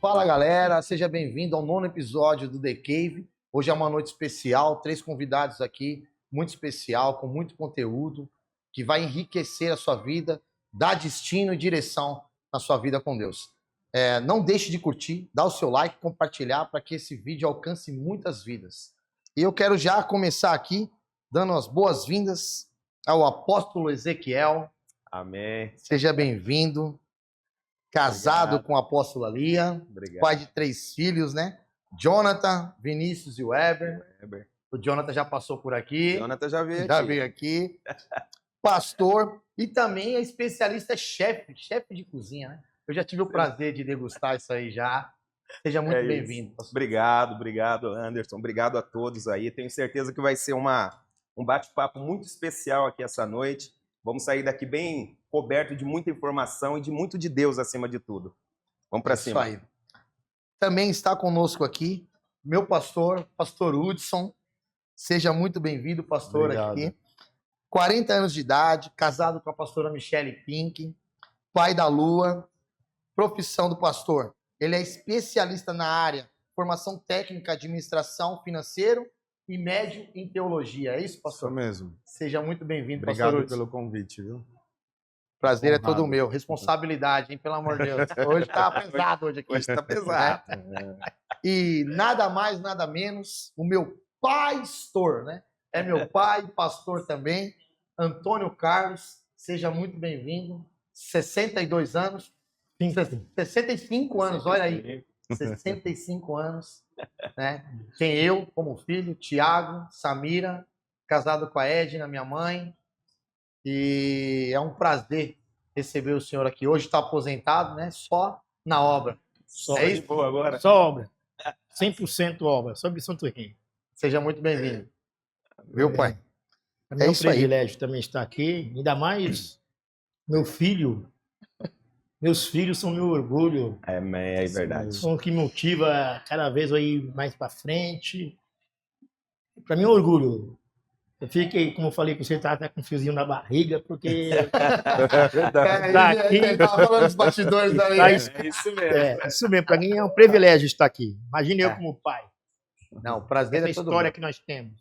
Fala galera, seja bem-vindo ao 9º episódio do The Cave. Hoje é uma noite especial, 3 convidados aqui, muito especial, com muito conteúdo, que vai enriquecer a sua vida, dar destino e direção na sua vida com Deus. Não deixe de curtir, dar o seu like, compartilhar para que esse vídeo alcance muitas vidas. E eu quero já começar aqui, dando as boas-vindas ao apóstolo Ezequiel. Amém. Seja bem-vindo. Casado Obrigado. com a apóstola Lia, Obrigado. pai de 3 filhos, né? Jonathan, Vinícius e Weber. O Jonathan já passou por aqui. Jonathan já veio Já aqui. veio aqui. Pastor e também é especialista chefe de cozinha, né? Eu já tive o prazer de degustar isso aí já. Seja muito bem-vindo, pastor. Obrigado, Anderson. Obrigado a todos aí. Tenho certeza que vai ser um bate-papo muito especial aqui essa noite. Vamos sair daqui bem coberto de muita informação e de muito de Deus acima de tudo. Vamos para cima. Isso aí. Também está conosco aqui meu pastor Hudson. Seja muito bem-vindo, pastor. Obrigado. Aqui. 40 anos de idade, casado com a pastora Michele Pink, pai da Lua. Profissão do pastor: ele é especialista na área formação técnica, administração, financeiro e médio em teologia. É isso, pastor? Isso mesmo. Seja muito bem-vindo, pastor. Obrigado pelo convite, viu? Prazer é todo meu. Responsabilidade, hein? Pelo amor de Deus. Hoje tá pesado hoje aqui. Hoje tá pesado. E nada mais, nada menos, o meu pastor, né? É meu pai, pastor também, Antônio Carlos. Seja muito bem-vindo. 62 anos. 65 anos, olha aí. 65 anos. Né? Tem eu como filho, Tiago, Samira, casado com a Edna, minha mãe. E é um prazer receber o senhor aqui. Hoje está aposentado, né? Só na obra. Só é isso? Boa agora. Só obra. 100% obra. Só missão Turquim. Seja muito bem-vindo. Viu, pai? É um privilégio também estar aqui. Ainda mais meus filhos são meu orgulho. É verdade. São o que motiva cada vez a ir mais para frente. Para mim é um orgulho. Eu fiquei, como eu falei com você, tá até com um fiozinho na barriga, porque... tá aqui... Ele tava falando dos bastidores ali. Tá isso mesmo. Isso mesmo. Para mim é um privilégio estar aqui. Imagine eu como pai. Não, o prazer essa é todo história meu. Que nós temos.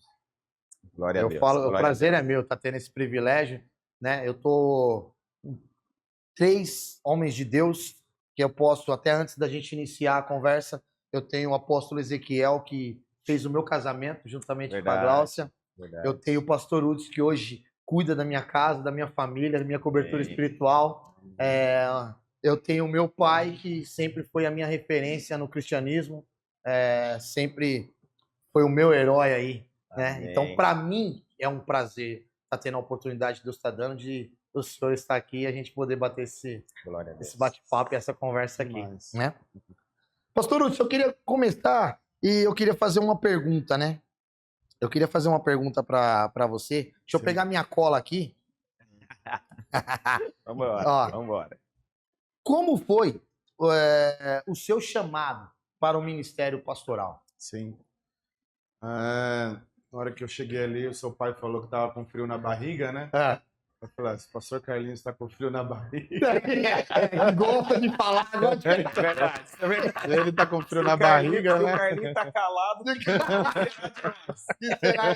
Glória a Deus. O prazer é meu estar tendo esse privilégio, né? Eu tô 3 homens de Deus que eu posso, até antes da gente iniciar a conversa, eu tenho o apóstolo Ezequiel, que fez o meu casamento juntamente com a Gláucia. Verdade. Eu tenho o pastor Hudson, que hoje cuida da minha casa, da minha família, da minha cobertura espiritual. Eu tenho o meu pai, que sempre foi a minha referência no cristianismo. Sempre foi o meu herói aí. Né? Então, para mim, é um prazer estar tendo a oportunidade que Deus está dando de o senhor estar aqui e a gente poder bater esse bate-papo e essa conversa aqui. Né? Pastor Hudson, eu queria começar e eu queria fazer uma pergunta, né? Eu queria fazer uma pergunta para você. Deixa eu pegar minha cola aqui. Vambora. Como foi o seu chamado para o ministério pastoral? Sim. Na hora que eu cheguei ali, o seu pai falou que estava com frio na barriga, né? Eu falei, o pastor Carlinhos está com frio na barriga. Ele gosta de falar. Ele está com frio na barriga, né? O Carlinhos está calado. É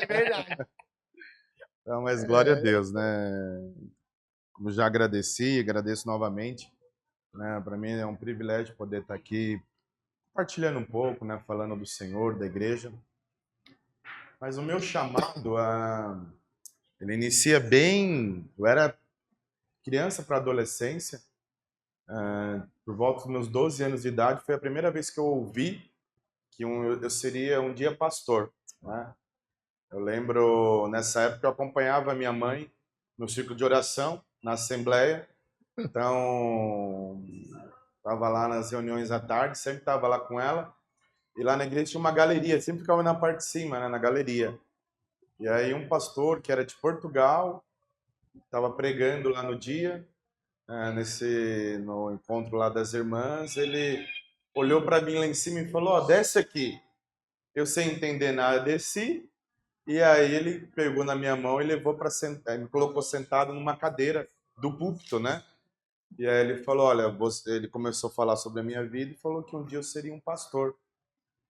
verdade. Então, mas glória a Deus, né? Como já agradeço novamente. Né? Para mim é um privilégio poder estar aqui compartilhando um pouco, né? Falando do Senhor, da igreja. Mas o meu chamado, ele inicia bem... Eu era criança para adolescência, por volta dos meus 12 anos de idade, foi a primeira vez que eu ouvi que eu seria um dia pastor. Né? Eu lembro, nessa época, eu acompanhava a minha mãe no círculo de oração, na assembleia. Então, estava lá nas reuniões à tarde, sempre estava lá com ela. E lá na igreja tinha uma galeria, sempre ficava na parte de cima, né, na galeria. E aí um pastor que era de Portugal, estava pregando lá no dia, no encontro lá das irmãs, ele olhou para mim lá em cima e falou, desce aqui. Eu sem entender nada, desci, e aí ele pegou na minha mão e levou para sentar, me colocou sentado numa cadeira do púlpito, né? E aí ele falou, olha, ele começou a falar sobre a minha vida e falou que um dia eu seria um pastor,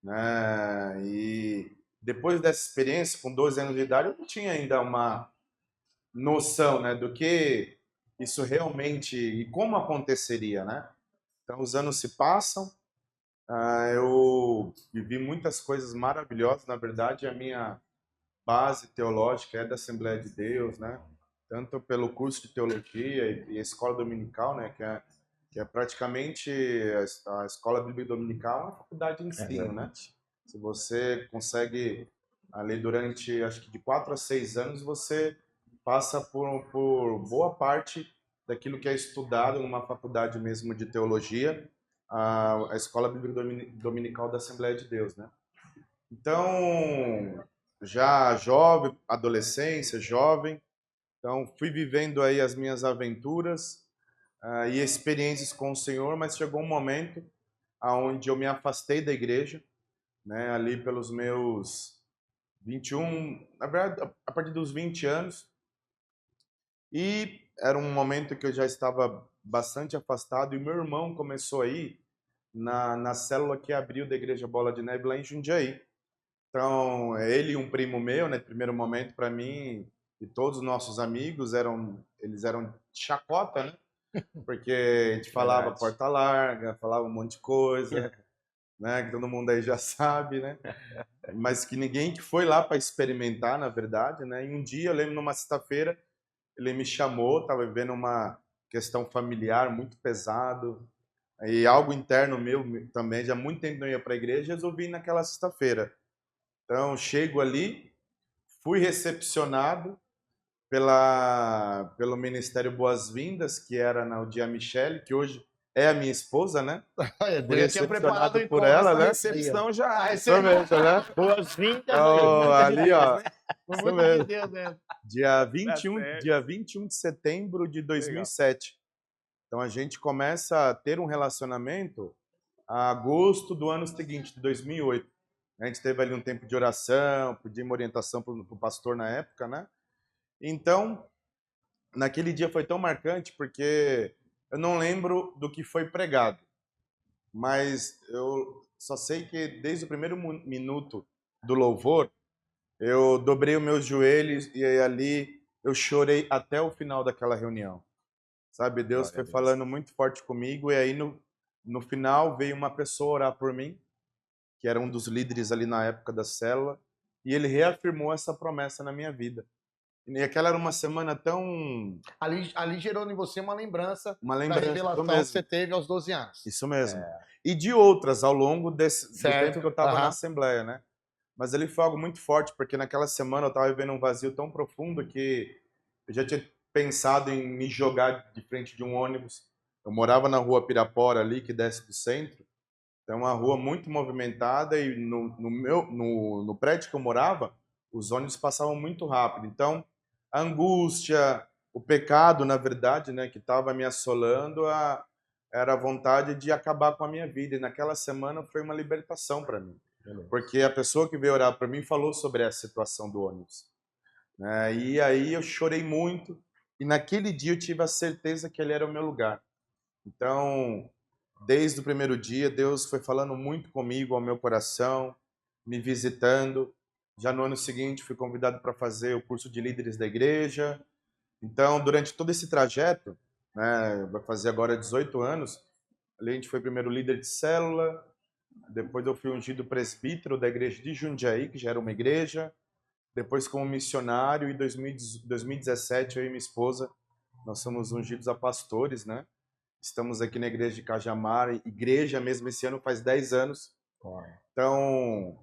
né? E depois dessa experiência, com 12 anos de idade, eu não tinha ainda uma noção, né, do que isso realmente e como aconteceria, né? Então os anos se passam, eu vivi muitas coisas maravilhosas. Na verdade, a minha base teológica é da Assembleia de Deus, né? Tanto pelo curso de teologia e a escola dominical, né? Que é praticamente a escola bíblica dominical, é uma faculdade de ensino, né? Se você consegue ali durante, acho que de 4 a 6 anos, você passa por boa parte daquilo que é estudado numa faculdade mesmo de teologia, a escola bíblica dominical da Assembleia de Deus, né? Então, já jovem, adolescência, jovem, então fui vivendo aí as minhas aventuras e experiências com o Senhor, mas chegou um momento aonde eu me afastei da igreja, né, ali pelos meus 21, na verdade, a partir dos 20 anos, e era um momento que eu já estava bastante afastado, e meu irmão começou aí na célula que abriu da Igreja Bola de Neve lá em Jundiaí. Então, ele e um primo meu, né, primeiro momento para mim e todos os nossos amigos eles eram chacota, né? Porque a gente falava Verdade. porta larga, falava um monte de coisa, né, que todo mundo aí já sabe, né? Mas que ninguém que foi lá para experimentar, na verdade, né? E um dia, eu lembro numa sexta-feira, ele me chamou, estava vivendo uma questão familiar muito pesado, e algo interno meu também, já há muito tempo não ia para a igreja, resolvi ir naquela sexta-feira. Então, chego ali, fui recepcionado pelo Ministério Boas-Vindas, que era na Dia Michele, que hoje é a minha esposa, né? Olha, Fui Deus tinha preparado o recepcionado por encontro. ela, A né? recepção já. Isso mesmo, né? Boas-vindas aí. Então, ali, ó, Foi isso muito de mesmo. Deus mesmo. Dia 21 de setembro de 2007. Então, a gente começa a ter um relacionamento a agosto do ano seguinte, de 2008. A gente teve ali um tempo de oração, pedi uma orientação para o pastor na época, né? Então, naquele dia foi tão marcante porque eu não lembro do que foi pregado, mas eu só sei que desde o primeiro minuto do louvor, eu dobrei os meus joelhos e aí ali eu chorei até o final daquela reunião. Sabe, Deus Glória a foi Deus. falando muito forte comigo e aí no final veio uma pessoa orar por mim, que era um dos líderes ali na época da célula, e ele reafirmou essa promessa na minha vida. E aquela era uma semana tão... Ali gerou em você uma lembrança Uma da lembrança, revelação que você teve aos 12 anos. isso mesmo. E de outras ao longo do Certo. tempo que eu estava na Aham. Assembleia, né? Mas ele foi algo muito forte, porque naquela semana eu estava vivendo um vazio tão profundo que eu já tinha pensado em me jogar de frente de um ônibus. Eu morava na rua Pirapora ali, que desce do centro. Então, é uma rua muito movimentada e no prédio que eu morava, os ônibus passavam muito rápido. Então, a angústia, o pecado, na verdade, né, que estava me assolando, era a vontade de acabar com a minha vida. E naquela semana foi uma libertação para mim. Porque a pessoa que veio orar para mim falou sobre essa situação do ônibus, né? E aí eu chorei muito. E naquele dia eu tive a certeza que ele era o meu lugar. Então, desde o primeiro dia, Deus foi falando muito comigo, ao meu coração, me visitando. Já no ano seguinte, fui convidado para fazer o curso de líderes da igreja. Então, durante todo esse trajeto, né, vai fazer agora 18 anos, ali a gente foi primeiro líder de célula, depois eu fui ungido presbítero da igreja de Jundiaí, que já era uma igreja, depois como missionário, e em 2017 eu e minha esposa, nós somos ungidos a pastores, né? Estamos aqui na igreja de Cajamar, igreja mesmo, esse ano faz 10 anos. Então,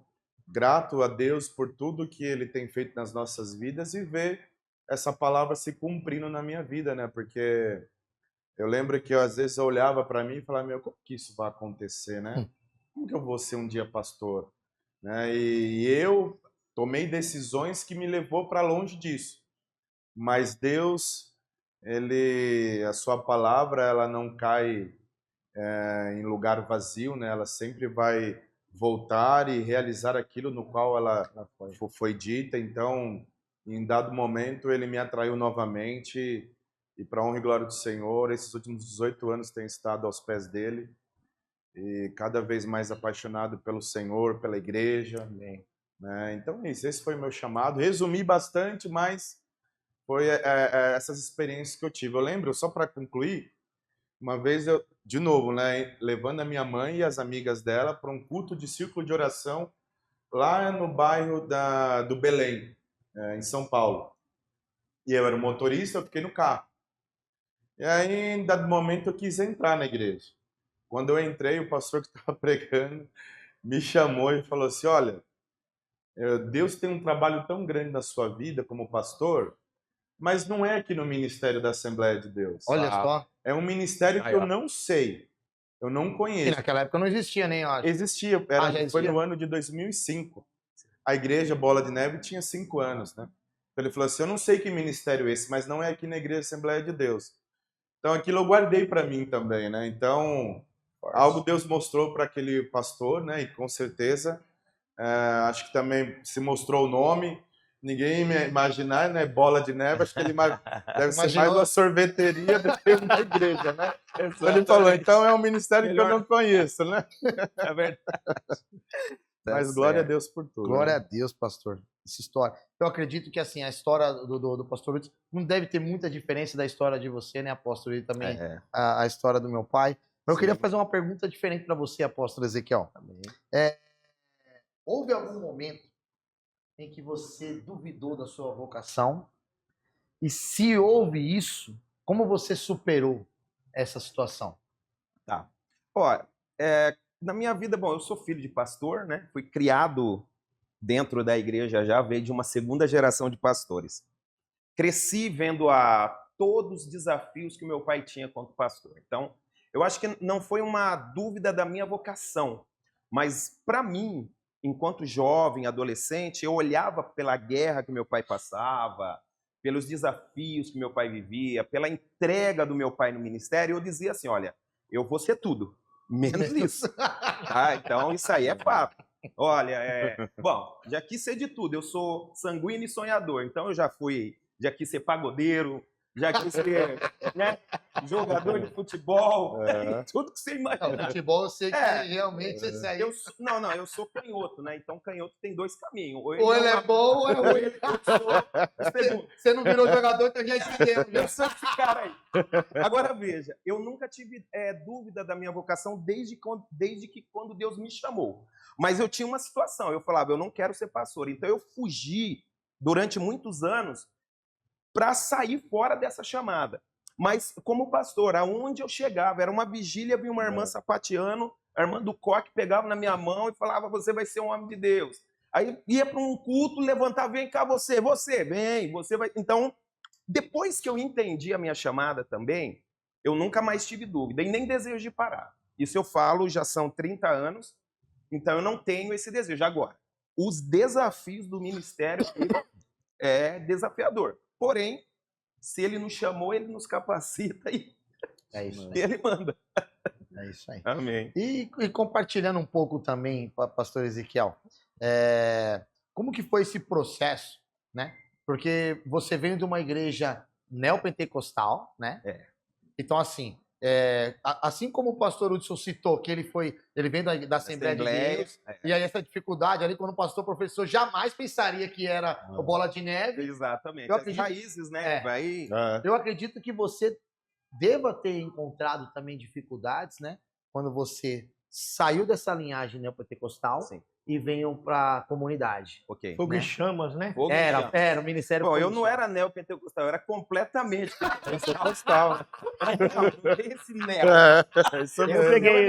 grato a Deus por tudo que Ele tem feito nas nossas vidas e ver essa palavra se cumprindo na minha vida, né? Porque eu lembro que às vezes eu olhava para mim e falava, meu, como que isso vai acontecer, né? Como que eu vou ser um dia pastor? Né? E eu tomei decisões que me levou para longe disso. Mas Deus, a sua palavra, ela não cai em lugar vazio, né? Ela sempre vai voltar e realizar aquilo no qual ela foi dita. Então, em dado momento, ele me atraiu novamente E para honra e glória do Senhor, esses últimos 18 anos tenho estado aos pés dele e cada vez mais apaixonado pelo Senhor, pela igreja. Amém. Né? Então, esse foi o meu chamado. Resumi bastante, mas foi essas experiências que eu tive. Eu lembro, só para concluir, uma vez eu, de novo, né, levando a minha mãe e as amigas dela para um culto de círculo de oração lá no bairro do Belém, em São Paulo. E eu era o motorista, eu fiquei no carro. E aí, em dado momento, eu quis entrar na igreja. Quando eu entrei, o pastor que estava pregando me chamou e falou assim, olha, Deus tem um trabalho tão grande na sua vida como pastor, mas não é aqui no ministério da Assembleia de Deus. Olha só. É um ministério que eu não sei, eu não E conheço. naquela época não existia nem, eu acho. Existia, já existia? foi no ano de 2005. A igreja Bola de Neve tinha 5 anos, né? Então ele falou assim, eu não sei que ministério é esse, mas não é aqui na igreja Assembleia de Deus. Então aquilo eu guardei para mim também, né? Então, algo Deus mostrou para aquele pastor, né? E com certeza, acho que também se mostrou o nome. Ninguém ia imaginar, né? Bola de Neve, acho que ele deve ser mais uma sorveteria do que uma igreja, né? Então ele falou, então é um ministério que eu não conheço, né? É verdade. Mas glória a Deus por tudo. Glória a né? Deus, pastor. Essa história. Eu acredito que assim, a história do pastor Hudson não deve ter muita diferença da história de você, né, apóstolo? E também a história do meu pai. Mas eu queria fazer uma pergunta diferente para você, apóstolo Ezequiel. Houve algum momento em que você duvidou da sua vocação? E se houve isso, como você superou essa situação? Tá. Ó, na minha vida, bom, eu sou filho de pastor, né? Fui criado dentro da igreja já, veio de uma segunda geração de pastores. Cresci vendo todos os desafios que o meu pai tinha quanto pastor. Então, eu acho que não foi uma dúvida da minha vocação, mas para mim, enquanto jovem, adolescente, eu olhava pela guerra que meu pai passava, pelos desafios que meu pai vivia, pela entrega do meu pai no ministério, eu dizia assim, olha, eu vou ser tudo, menos isso. Tá? Então, isso aí é fato. Olha, bom, já quis ser de tudo. Eu sou sanguíneo e sonhador, então eu já quis ser pagodeiro, já quis ser, né, jogador de futebol, tudo que você imagina. Não, futebol eu sei que realmente esse aí... Eu sou canhoto, né? Então canhoto tem 2 caminhos. Ou ele é bom ou é ruim. Eu sou o segundo. Você não virou jogador, então já entendeu. Eu sou esse cara aí. Agora veja, eu nunca tive dúvida da minha vocação desde que quando Deus me chamou. Mas eu tinha uma situação, eu falava, eu não quero ser pastor. Então eu fugi durante muitos anos para sair fora dessa chamada. Mas como pastor, aonde eu chegava, era uma vigília, vinha uma irmã sapateando, a irmã do coque pegava na minha mão e falava, você vai ser um homem de Deus. Aí ia para um culto, levantava, vem cá você vem, você vai... Então, depois que eu entendi a minha chamada também, eu nunca mais tive dúvida e nem desejo de parar. Isso eu falo, já são 30 anos, então eu não tenho esse desejo. Agora, os desafios do ministério é desafiador. Porém, se ele nos chamou, ele nos capacita e ele manda. É isso aí. Amém. E compartilhando um pouco também, pastor Ezequiel, como que foi esse processo, né? Porque você vem de uma igreja neopentecostal, né? Então, assim, assim como o pastor Hudson citou, que ele vem da Assembleia de Deus, e aí essa dificuldade ali, quando o pastor professor jamais pensaria que era o Bola de Neve. Exatamente. As raízes, né? Eu acredito que você deva ter encontrado também dificuldades, né? Quando você saiu dessa linhagem neopentecostal e veio para a comunidade. Ok. Fogo em chamas, né? Era o ministério. Bom, eu não era neopentecostal, eu era completamente pentecostal. Não tem esse neo. Isso mesmo. Eu peguei.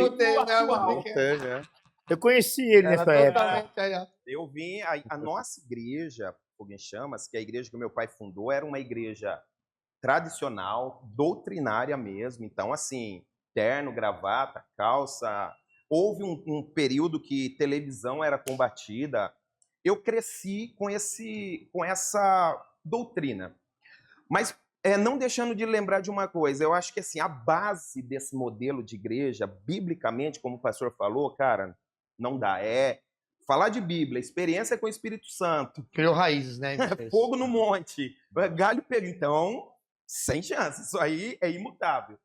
Eu conheci ele nessa época. Eu vim, a nossa igreja, Fogo em Chamas, que é a igreja que meu pai fundou, era uma igreja tradicional, doutrinária mesmo. Então, assim, terno, gravata, calça. Houve um período que televisão era combatida. Eu cresci com essa doutrina. Mas não deixando de lembrar de uma coisa, eu acho que assim, a base desse modelo de igreja, biblicamente, como o pastor falou, cara, não dá. Falar de Bíblia, experiência com o Espírito Santo. Criou raízes, né? Fogo no monte, galho pego. Então, Sem chance, isso aí é imutável.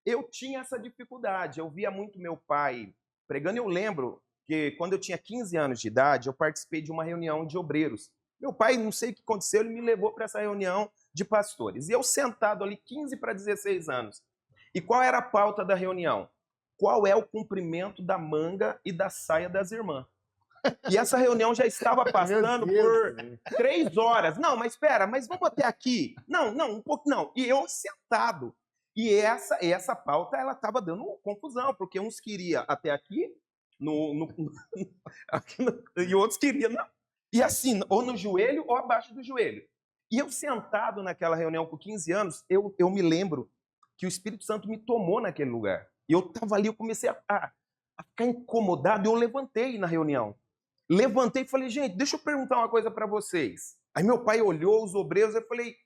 Eu tinha essa dificuldade, eu via muito meu pai pregando. Eu lembro que quando eu tinha 15 anos de idade, eu participei de uma reunião de obreiros. Meu pai, não sei o que aconteceu, ele me levou para essa reunião de pastores. E eu sentado ali, 15 para 16 anos. E qual era a pauta da reunião? Qual é o comprimento da manga e da saia das irmãs? E essa reunião já estava passando por 3 horas. Não, mas espera, mas vamos até aqui. Não, um pouco não. E eu sentado. E essa pauta, ela estava dando confusão, porque uns queriam até aqui, e outros queriam, não. E assim, ou no joelho ou abaixo do joelho. E eu sentado naquela reunião com 15 anos, eu me lembro que o Espírito Santo me tomou naquele lugar. E eu estava ali, eu comecei a ficar incomodado, e eu levantei na reunião. Levantei e falei, gente, deixa eu perguntar uma coisa para vocês. Aí meu pai olhou os obreiros, eu falei,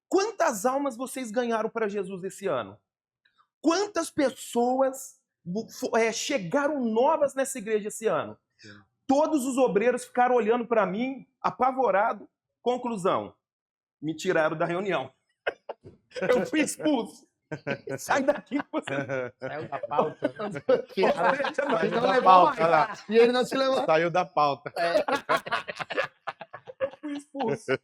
quantas almas vocês ganharam para Jesus esse ano? Quantas pessoas chegaram novas nessa igreja esse ano? Sim. Todos os obreiros ficaram olhando para mim, apavorado. Conclusão, me tiraram da reunião. Eu fui expulso. Sai daqui, você. Saiu da pauta. Não levou mais. E ele não te levou. Saiu da pauta. Eu fui expulso.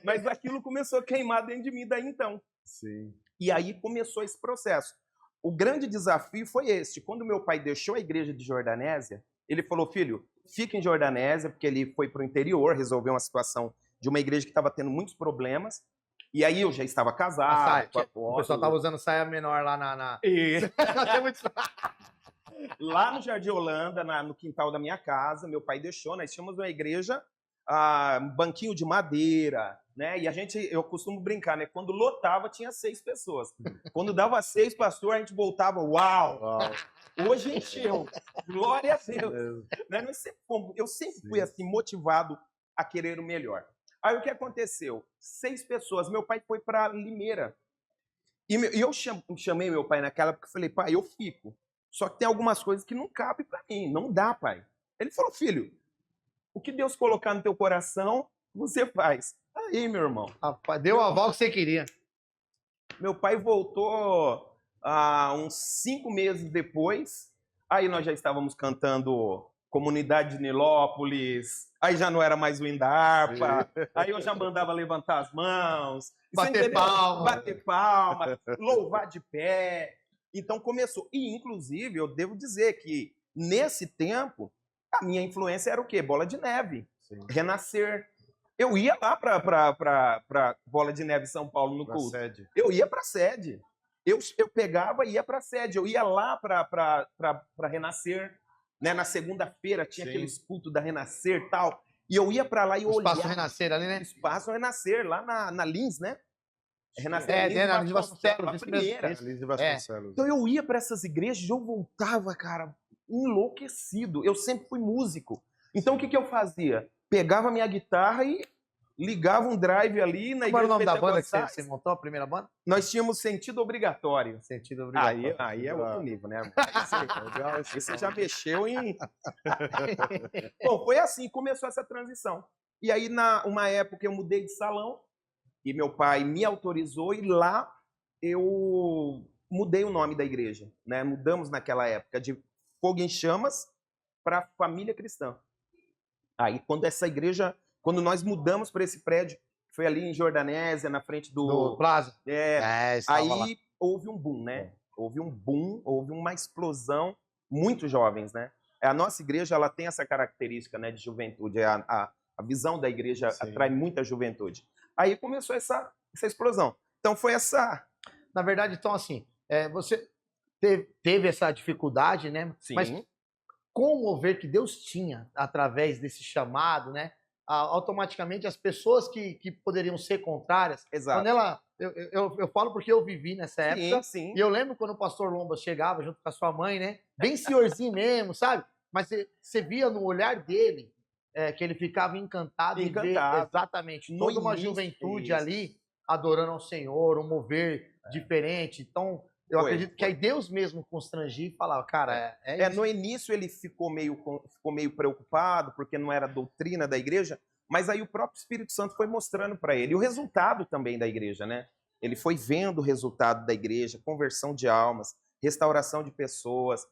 Mas aquilo começou a queimar dentro de mim daí então. Sim. E aí começou esse processo. O grande desafio foi este. Quando meu pai deixou a igreja de Jordanésia, ele falou, filho, fica em Jordanésia, porque ele foi para o interior, resolveu uma situação de uma igreja que estava tendo muitos problemas. E aí eu já estava casado. O pessoal estava usando saia menor lá na... Lá no Jardim Holanda, no quintal da minha casa, meu pai deixou, nós tínhamos uma igreja, um banquinho de madeira, né? E eu costumo brincar, né? Quando lotava, tinha 6 pessoas. Quando dava 6, pastor, a gente voltava, uau! Hoje encheu. Glória a Deus. Né? Eu sempre fui assim, motivado a querer o melhor. Aí o que aconteceu? 6 pessoas. Meu pai foi para Limeira. E eu chamei meu pai naquela época e falei, pai, eu fico. Só que tem algumas coisas que não cabem para mim. Não dá, pai. Ele falou, filho, o que Deus colocar no teu coração, você faz. Aí, meu irmão. Rapaz, deu o aval que você queria. Meu pai voltou uns 5 meses depois. Aí nós já estávamos cantando Comunidade de Nilópolis. Aí já não era mais o Indarpa. Aí eu já mandava levantar as mãos. Bater palma, louvar de pé. Então começou. E, inclusive, eu devo dizer que, nesse tempo, a minha influência era o quê? Bola de Neve. Sim. Renascer. Eu ia lá para Bola de Neve São Paulo, no culto. Sede. Eu ia para a sede. Eu pegava e ia para a sede. Eu ia lá para Renascer. Né? Na segunda-feira tinha aqueles cultos da Renascer e tal. E eu ia para lá e olhava. Espaço Renascer ali, né? Espaço Renascer, lá na Lins, né? Renascer, na Lins Vasconcelos. Então eu ia para essas igrejas e eu voltava, cara, enlouquecido. Eu sempre fui músico. Então o que eu fazia? Pegava minha guitarra e ligava um drive ali na igreja. Qual era o nome da banda que você montou, a primeira banda? Nós tínhamos Sentido Obrigatório. Sentido Obrigatório. Aí é outro nível, né? Você já mexeu em... Bom, foi assim, começou essa transição. E aí, uma época, eu mudei de salão e meu pai me autorizou e lá eu mudei o nome da igreja, né? Mudamos naquela época de Fogo em Chamas para Família Cristã. Aí, quando nós mudamos para esse prédio, foi ali em Jordanésia, na frente do Plaza. Aí lá. Houve um boom, né? Houve um boom, houve uma explosão, muito jovens, né? A nossa igreja, ela tem essa característica, né, de juventude. A visão da igreja atrai muita juventude. Aí começou essa explosão. Então foi essa... Na verdade, então, assim, você teve essa dificuldade, né? Sim. Mas com o mover que Deus tinha através desse chamado, né? Automaticamente as pessoas que poderiam ser contrárias, exato. Quando eu falo porque eu vivi nessa época, sim. E eu lembro quando o pastor Lombas chegava junto com a sua mãe, né? Bem senhorzinho mesmo, sabe? Mas você via no olhar dele que ele ficava encantado. Em ver exatamente toda uma juventude ali adorando ao Senhor, um mover diferente. Então, eu acredito que aí Deus mesmo constrangia e falava, cara, isso. No início ele ficou meio preocupado, porque não era a doutrina da igreja, mas aí o próprio Espírito Santo foi mostrando para ele. E o resultado também da igreja, né? Ele foi vendo o resultado da igreja, conversão de almas, restauração de pessoas,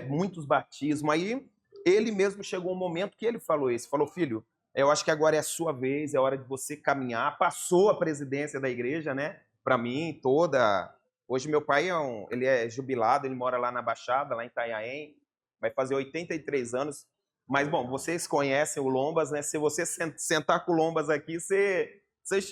muitos batismos. Aí ele mesmo chegou um momento que ele falou isso. Falou, filho, eu acho que agora é a sua vez, é hora de você caminhar. Passou a presidência da igreja, né? Para mim, toda... Hoje meu pai ele é jubilado, ele mora lá na Baixada, lá em Itanhaém. Vai fazer 83 anos. Mas, bom, vocês conhecem o Lombas, né? Se você sentar com o Lombas aqui, você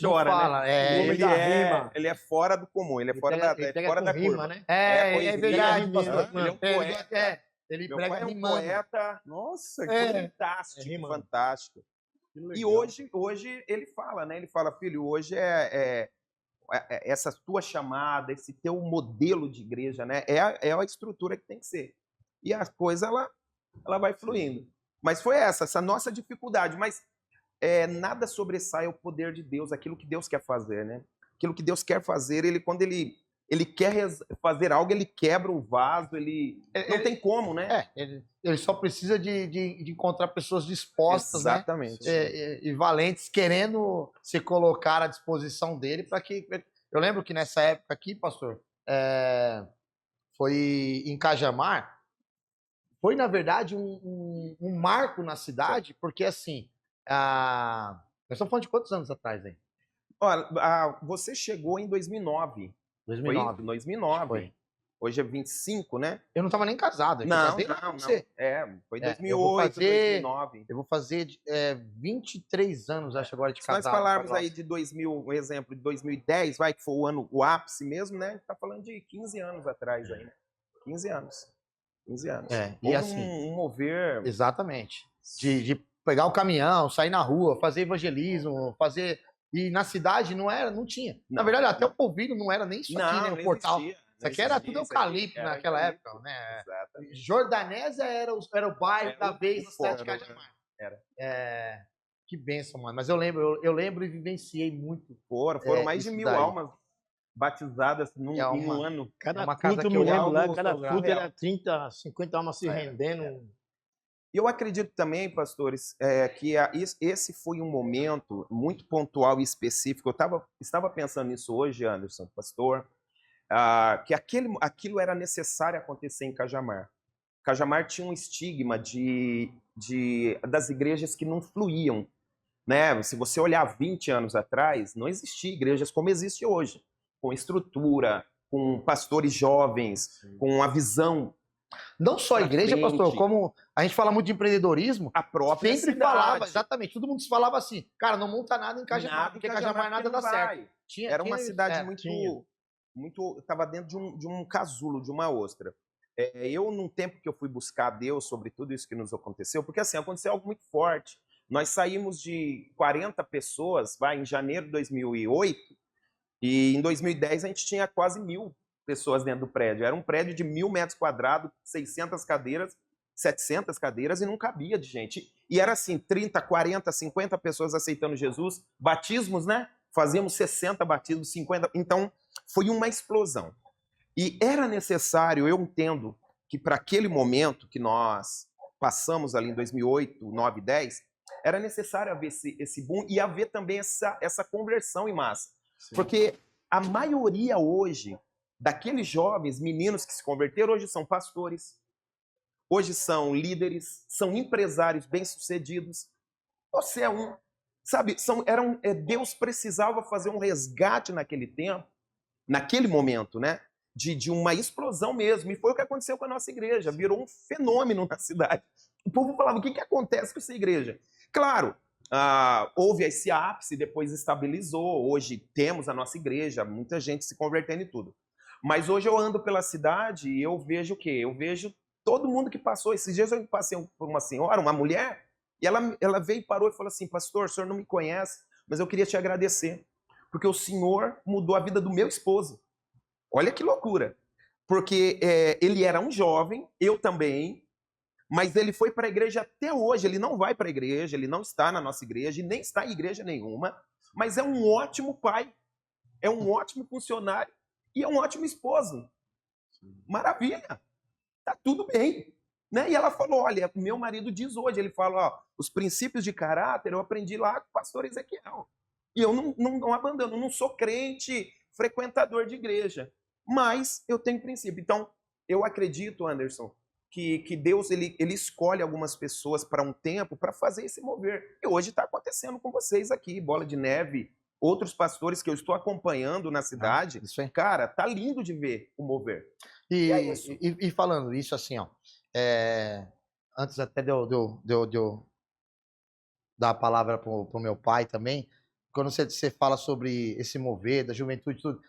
chora, fala, né? né? Ele é fora do comum, ele é fora da curva. Rima, né? É verdade, Ele pastor. é um poeta. Ele Meu prega pai é um rimando. poeta, Nossa, fantástico, rimando. fantástico. que legal. E hoje ele fala, né? Ele fala, filho, hoje essa tua chamada, esse teu modelo de igreja, né? É a estrutura que tem que ser. E a coisa, ela vai fluindo. Mas foi essa nossa dificuldade. Mas nada sobressai o poder de Deus, aquilo que Deus quer fazer, né? Aquilo que Deus quer fazer, quando ele quer fazer algo, ele quebra o vaso, não tem como, né? Ele só precisa de encontrar pessoas dispostas, Exatamente. né? E valentes, querendo se colocar à disposição dele para que... Eu lembro que nessa época aqui, pastor, foi em Cajamar, foi, na verdade, um marco na cidade, porque, assim, nós estamos falando de quantos anos atrás, aí? Olha, você chegou em 2009. 2009. Foi 2009. Foi. Hoje é 25, né? Eu não estava nem casado. Não. Você. Foi Eu vou 2008, fazer 2009. Eu vou fazer 23 anos, acho, agora de Se nós casado. falarmos aí de 2000, um exemplo de 2010, que foi o ápice mesmo, né? Tá falando de 15 anos atrás aí, né? 15 anos. 15 anos. E Houve assim... um mover... Exatamente. De pegar o caminhão, sair na rua, fazer evangelismo, fazer... E na cidade não tinha. Na verdade, até o polvilho não era nem isso aqui, né? O portal. Existia, Isso aqui era tudo eucalipto naquela época, né? Jordanésia era o bairro da vez na cidade de Cajamar. Era. Que bênção, mano. Mas eu lembro e vivenciei muito. Foram mais de 1000 daí. almas batizadas em um ano. Cada uma casa culto, eu que me eu lembro amo, lá, cada real. culto era 30, 50 almas se rendendo. E eu acredito também, pastores, que esse foi um momento muito pontual e específico. Eu estava pensando nisso hoje, Anderson, pastor, que aquilo era necessário acontecer em Cajamar. Cajamar tinha um estigma das igrejas que não fluíam, né? Se você olhar 20 anos atrás, não existia igrejas como existe hoje, com estrutura, com pastores jovens, com a visão. Não só a igreja, frente. pastor, como a gente fala muito de empreendedorismo, A própria sempre cidade. falava, exatamente, todo mundo falava assim, cara, não monta nada em Cajamar, porque Cajamar nada dá certo. Era uma cidade muito, estava dentro de um casulo, de uma ostra. Eu, num tempo que eu fui buscar Deus sobre tudo isso que nos aconteceu, porque assim, aconteceu algo muito forte. Nós saímos de 40 pessoas, em janeiro de 2008, e em 2010 a gente tinha quase 1000 pessoas dentro do prédio. Era um prédio de 1000 metros quadrados, 600 cadeiras, 700 cadeiras, e não cabia de gente. E era assim, 30, 40, 50 pessoas aceitando Jesus. Batismos, né? Fazíamos 60 batismos, 50. Então, foi uma explosão. E era necessário, eu entendo, que para aquele momento que nós passamos ali em 2008, 9, 10, era necessário haver esse boom e haver também essa conversão em massa. Sim. Porque a maioria hoje daqueles jovens, meninos que se converteram, hoje são pastores, hoje são líderes, são empresários bem-sucedidos. Você é um. Sabe, Deus precisava fazer um resgate naquele tempo, naquele momento, né? De uma explosão mesmo. E foi o que aconteceu com a nossa igreja. Virou um fenômeno na cidade. O povo falava, o que acontece com essa igreja? Claro, houve esse ápice, depois estabilizou. Hoje temos a nossa igreja, muita gente se convertendo e tudo. Mas hoje eu ando pela cidade e eu vejo o quê? Eu vejo todo mundo que passou. Esses dias eu passei por uma senhora, uma mulher, e ela veio e parou e falou assim, pastor, o senhor não me conhece, mas eu queria te agradecer, porque o senhor mudou a vida do meu esposo. Olha que loucura. Porque ele era um jovem, eu também, mas ele foi para a igreja até hoje. Ele não vai para a igreja, ele não está na nossa igreja, e nem está em igreja nenhuma, mas é um ótimo pai, é um ótimo funcionário, e é um ótimo esposo. Maravilha. Tá tudo bem. Né? E ela falou, olha, meu marido diz hoje, ele fala, os princípios de caráter eu aprendi lá com o pastor Ezequiel. E eu não abandono, não sou crente frequentador de igreja, mas eu tenho princípio. Então, eu acredito, Anderson, que Deus ele escolhe algumas pessoas para um tempo para fazer esse mover. E hoje está acontecendo com vocês aqui, Bola de Neve, outros pastores que eu estou acompanhando na cidade. Isso aí. Cara, tá lindo de ver o mover. E, é isso. e falando isso, assim, ó, antes até de eu dar a palavra pro meu pai também, quando você fala sobre esse mover da juventude tudo,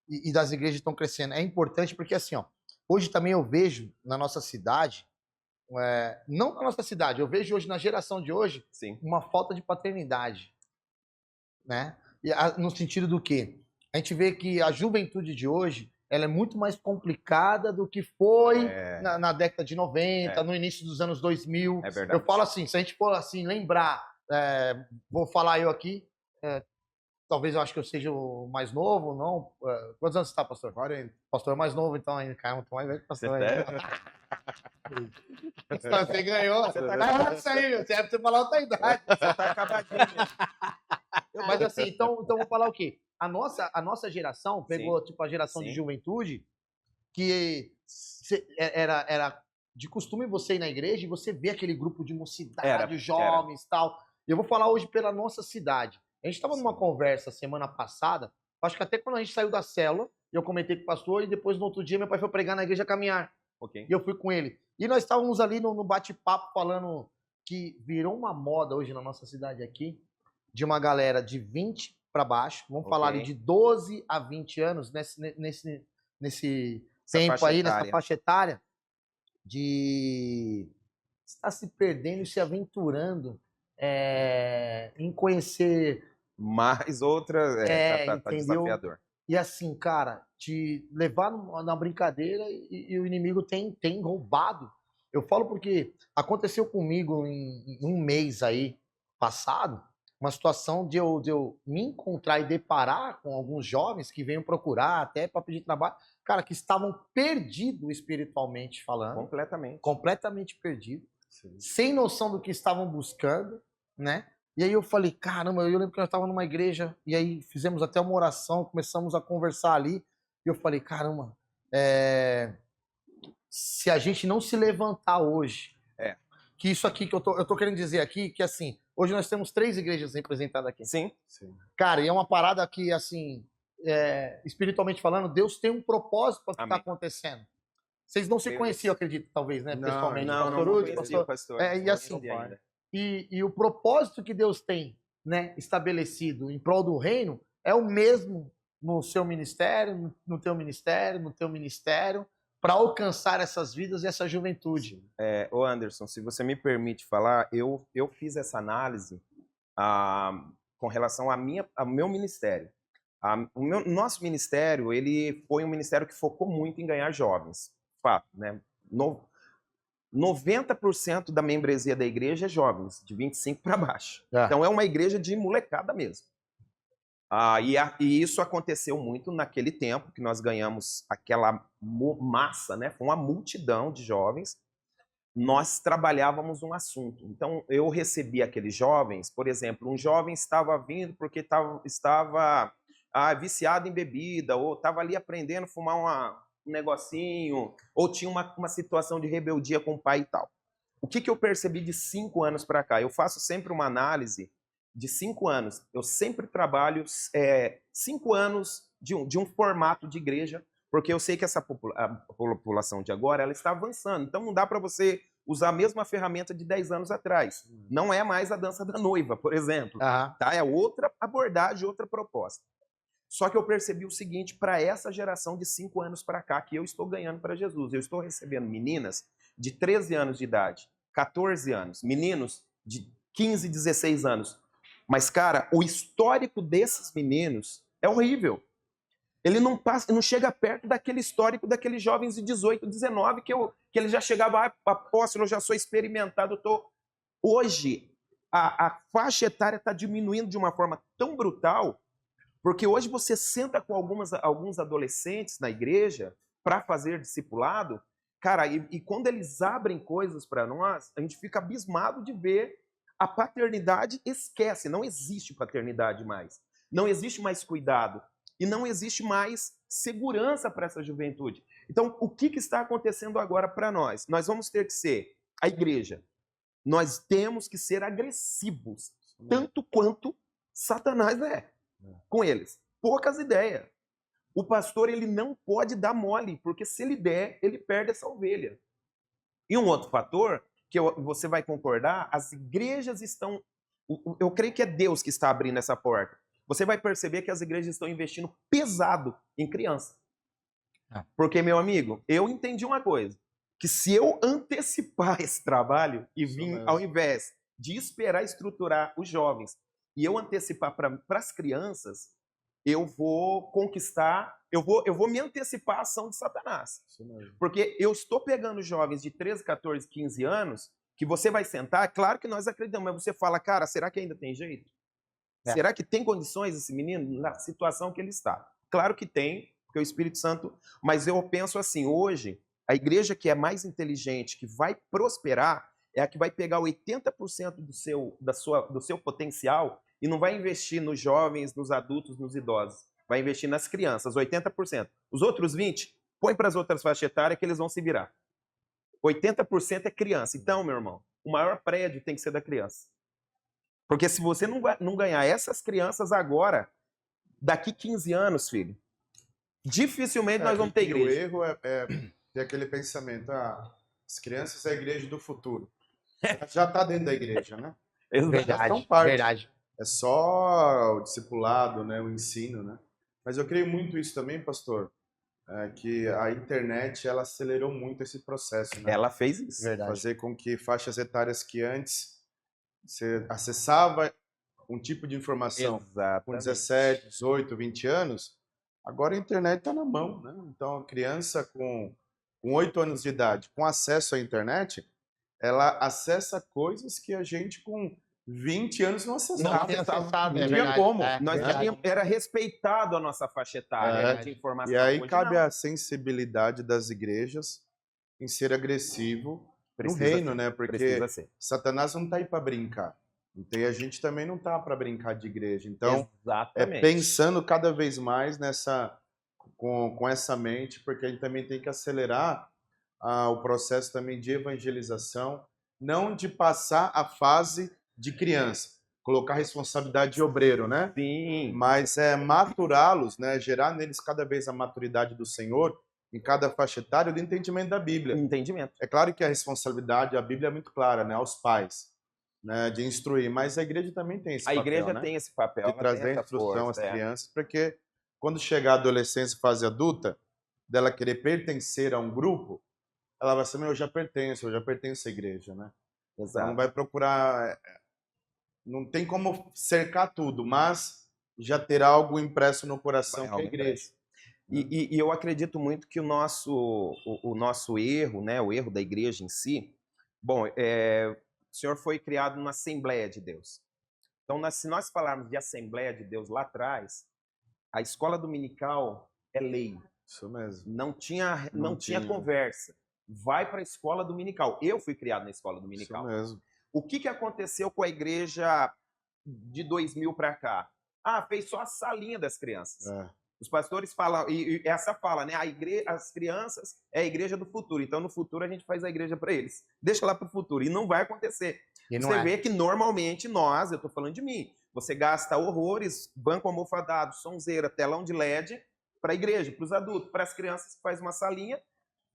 e das igrejas que estão crescendo, é importante porque, assim, ó, hoje também eu vejo na nossa cidade, não na nossa cidade, eu vejo hoje na geração de hoje Sim. uma falta de paternidade, né? No sentido do quê? A gente vê que a juventude de hoje ela é muito mais complicada do que foi na década de 90, no início dos anos 2000. É verdade. Eu falo assim, se a gente for assim, lembrar, vou falar eu aqui, talvez eu acho que eu seja o mais novo, não? Quantos anos você está, pastor? 40. Pastor é mais novo, então ainda, cara, muito mais velho que o pastor. Você Você ganhou. Você tá isso aí, você deve ter falado outra idade. Você tá acabadinho mesmo. Mas assim, então vou falar o quê? A nossa geração pegou, tipo, a geração de Sim. juventude, que era de costume você ir na igreja e você ver aquele grupo de mocidade, jovens e tal. E eu vou falar hoje pela nossa cidade. A gente estava numa conversa semana passada, acho que até quando a gente saiu da célula, eu comentei com o pastor e depois no outro dia meu pai foi pregar na igreja caminhar. Ok. E eu fui com ele. E nós estávamos ali no bate-papo falando que virou uma moda hoje na nossa cidade aqui, de uma galera de 20 para baixo, vamos falar ali de 12 a 20 anos, nesse tempo aí, nessa faixa etária, de estar se perdendo e se aventurando em conhecer mais outra, tá desafiador. E assim, cara, te levar na brincadeira e o inimigo tem roubado. Eu falo porque aconteceu comigo em um mês aí passado, uma situação de eu me encontrar e deparar com alguns jovens que venham procurar até para pedir trabalho, cara, que estavam perdidos espiritualmente falando. Completamente perdidos. Sim. Sem noção do que estavam buscando, né? E aí eu falei, caramba, eu lembro que nós estávamos numa igreja e aí fizemos até uma oração, começamos a conversar ali e eu falei, caramba, se a gente não se levantar hoje, que isso aqui que eu tô querendo dizer aqui, que assim, hoje nós temos 3 igrejas representadas aqui. Sim. Cara, e é uma parada que, assim, espiritualmente falando, Deus tem um propósito para o que está acontecendo. Vocês não se conheciam, acredito, talvez, né? Pessoalmente. Não conhecia o pastor. E assim, e o propósito que Deus tem, né, estabelecido em prol do reino é o mesmo no seu ministério, no teu ministério, para alcançar essas vidas e essa juventude. Ô Anderson, se você me permite falar, eu fiz essa análise com relação ao meu ministério. Nosso ministério, ele foi um ministério que focou muito em ganhar jovens. Fato, né? 90% da membresia da igreja é jovens, de 25 para baixo. Então é uma igreja de molecada mesmo. E isso aconteceu muito naquele tempo que nós ganhamos aquela massa, né? Foi uma multidão de jovens. Nós trabalhávamos um assunto. Então eu recebi aqueles jovens, por exemplo, um jovem estava vindo porque estava viciado em bebida, ou estava ali aprendendo a fumar um negocinho, ou tinha uma situação de rebeldia com o pai e tal. O que eu percebi de 5 anos para cá? Eu faço sempre uma análise de 5 anos. Eu sempre trabalho 5 anos de um formato de igreja, porque eu sei que a população de agora ela está avançando. Então não dá para você usar a mesma ferramenta de 10 anos atrás. Não é mais a dança da noiva, por exemplo. Tá? É outra abordagem, outra proposta. Só que eu percebi o seguinte, para essa geração de 5 anos para cá, que eu estou ganhando para Jesus. Eu estou recebendo meninas de 13 anos de idade, 14 anos, meninos de 15, 16 anos. Mas, cara, o histórico desses meninos é horrível. Ele não chega perto daquele histórico daqueles jovens de 18, 19, que ele já chegava, apóstolo, eu já sou experimentado. Hoje, a faixa etária está diminuindo de uma forma tão brutal, porque hoje você senta com alguns adolescentes na igreja para fazer discipulado, cara, e quando eles abrem coisas para nós, a gente fica abismado de ver a paternidade esquece, não existe paternidade mais. Não existe mais cuidado. e não existe mais segurança para essa juventude. Então, o que está acontecendo agora para nós? Nós vamos ter que ser a igreja. Nós temos que ser agressivos, tanto quanto Satanás é com eles. Poucas ideias. O pastor, ele não pode dar mole, porque se ele der, ele perde essa ovelha. E um outro fator, que você vai concordar, as igrejas estão... Eu creio que é Deus que está abrindo essa porta. Você vai perceber que as igrejas estão investindo pesado em criança. Porque, meu amigo, eu entendi uma coisa, que se eu antecipar esse trabalho e vir, ao invés de esperar estruturar os jovens, e eu antecipar para as crianças, eu vou conquistar, eu vou me antecipar à ação de Satanás. Porque eu estou pegando jovens de 13, 14, 15 anos, que você vai sentar, claro que nós acreditamos, mas você fala, cara, será que ainda tem jeito? Será que tem condições esse menino na situação que ele está? Claro que tem, porque o Espírito Santo... Mas eu penso assim, hoje, a igreja que é mais inteligente, que vai prosperar, é a que vai pegar 80% do seu potencial e não vai investir nos jovens, nos adultos, nos idosos. Vai investir nas crianças, 80%. Os outros 20%, põe para as outras faixas etárias que eles vão se virar. 80% é criança. Então, meu irmão, o maior prédio tem que ser da criança. Porque se você não ganhar essas crianças agora, daqui 15 anos, filho, dificilmente nós vamos ter igreja. O erro é ter aquele pensamento, as crianças é a igreja do futuro. Já está dentro da igreja, né? Verdade. É só o discipulado, né, o ensino, né? Mas eu creio muito isso também, pastor, que a internet, ela acelerou muito esse processo, né? Ela fez isso. Verdade. Fazer com que faixas etárias que antes você acessava um tipo de informação com 17, 18, 20 anos, agora a internet está na mão, né? Então a criança com 8 anos de idade, com acesso à internet, ela acessa coisas que a gente com 20 anos não acessava. Não tinha como. Nós tínhamos, era respeitado a nossa faixa etária de informação. E aí hoje cabe não. a sensibilidade das igrejas em ser agressivo no reino, né? Porque Satanás não está aí para brincar. Então, e a gente também não está para brincar de igreja. Então, exatamente, pensando cada vez mais com essa mente, porque a gente também tem que acelerar o processo também de evangelização, não de passar a fase de criança, colocar responsabilidade de obreiro, né? Sim. Mas maturá-los, né? Gerar neles cada vez a maturidade do Senhor em cada faixa etária do entendimento da Bíblia. Entendimento. É claro que a responsabilidade, a Bíblia é muito clara, né? Aos pais, né? De instruir, mas a igreja também tem esse papel, A igreja né? tem esse papel. De trazer instrução às crianças, porque quando chegar a adolescência e fase adulta, dela querer pertencer a um grupo, ela vai ser, eu já pertenço à igreja, né? Exato. Ela não vai procurar... Não tem como cercar tudo, mas já terá algo impresso no coração que é a igreja. E eu acredito muito que o nosso erro, né, o erro da igreja em si, bom, o Senhor foi criado numa Assembleia de Deus. Então, se nós falarmos de Assembleia de Deus lá atrás, a escola dominical é lei. Isso mesmo. Não tinha conversa. Vai para a escola dominical. Eu fui criado na escola dominical. Isso mesmo. O que aconteceu com a igreja de 2000 para cá? Fez só a salinha das crianças. Os pastores falam, e essa fala, né? As crianças é a igreja do futuro. Então, no futuro, a gente faz a igreja para eles. Deixa lá para o futuro. E não vai acontecer. Você vê que, normalmente, eu estou falando de mim, você gasta horrores, banco almofadado, sonzeira, telão de LED, para a igreja, para os adultos. Para as crianças, faz uma salinha,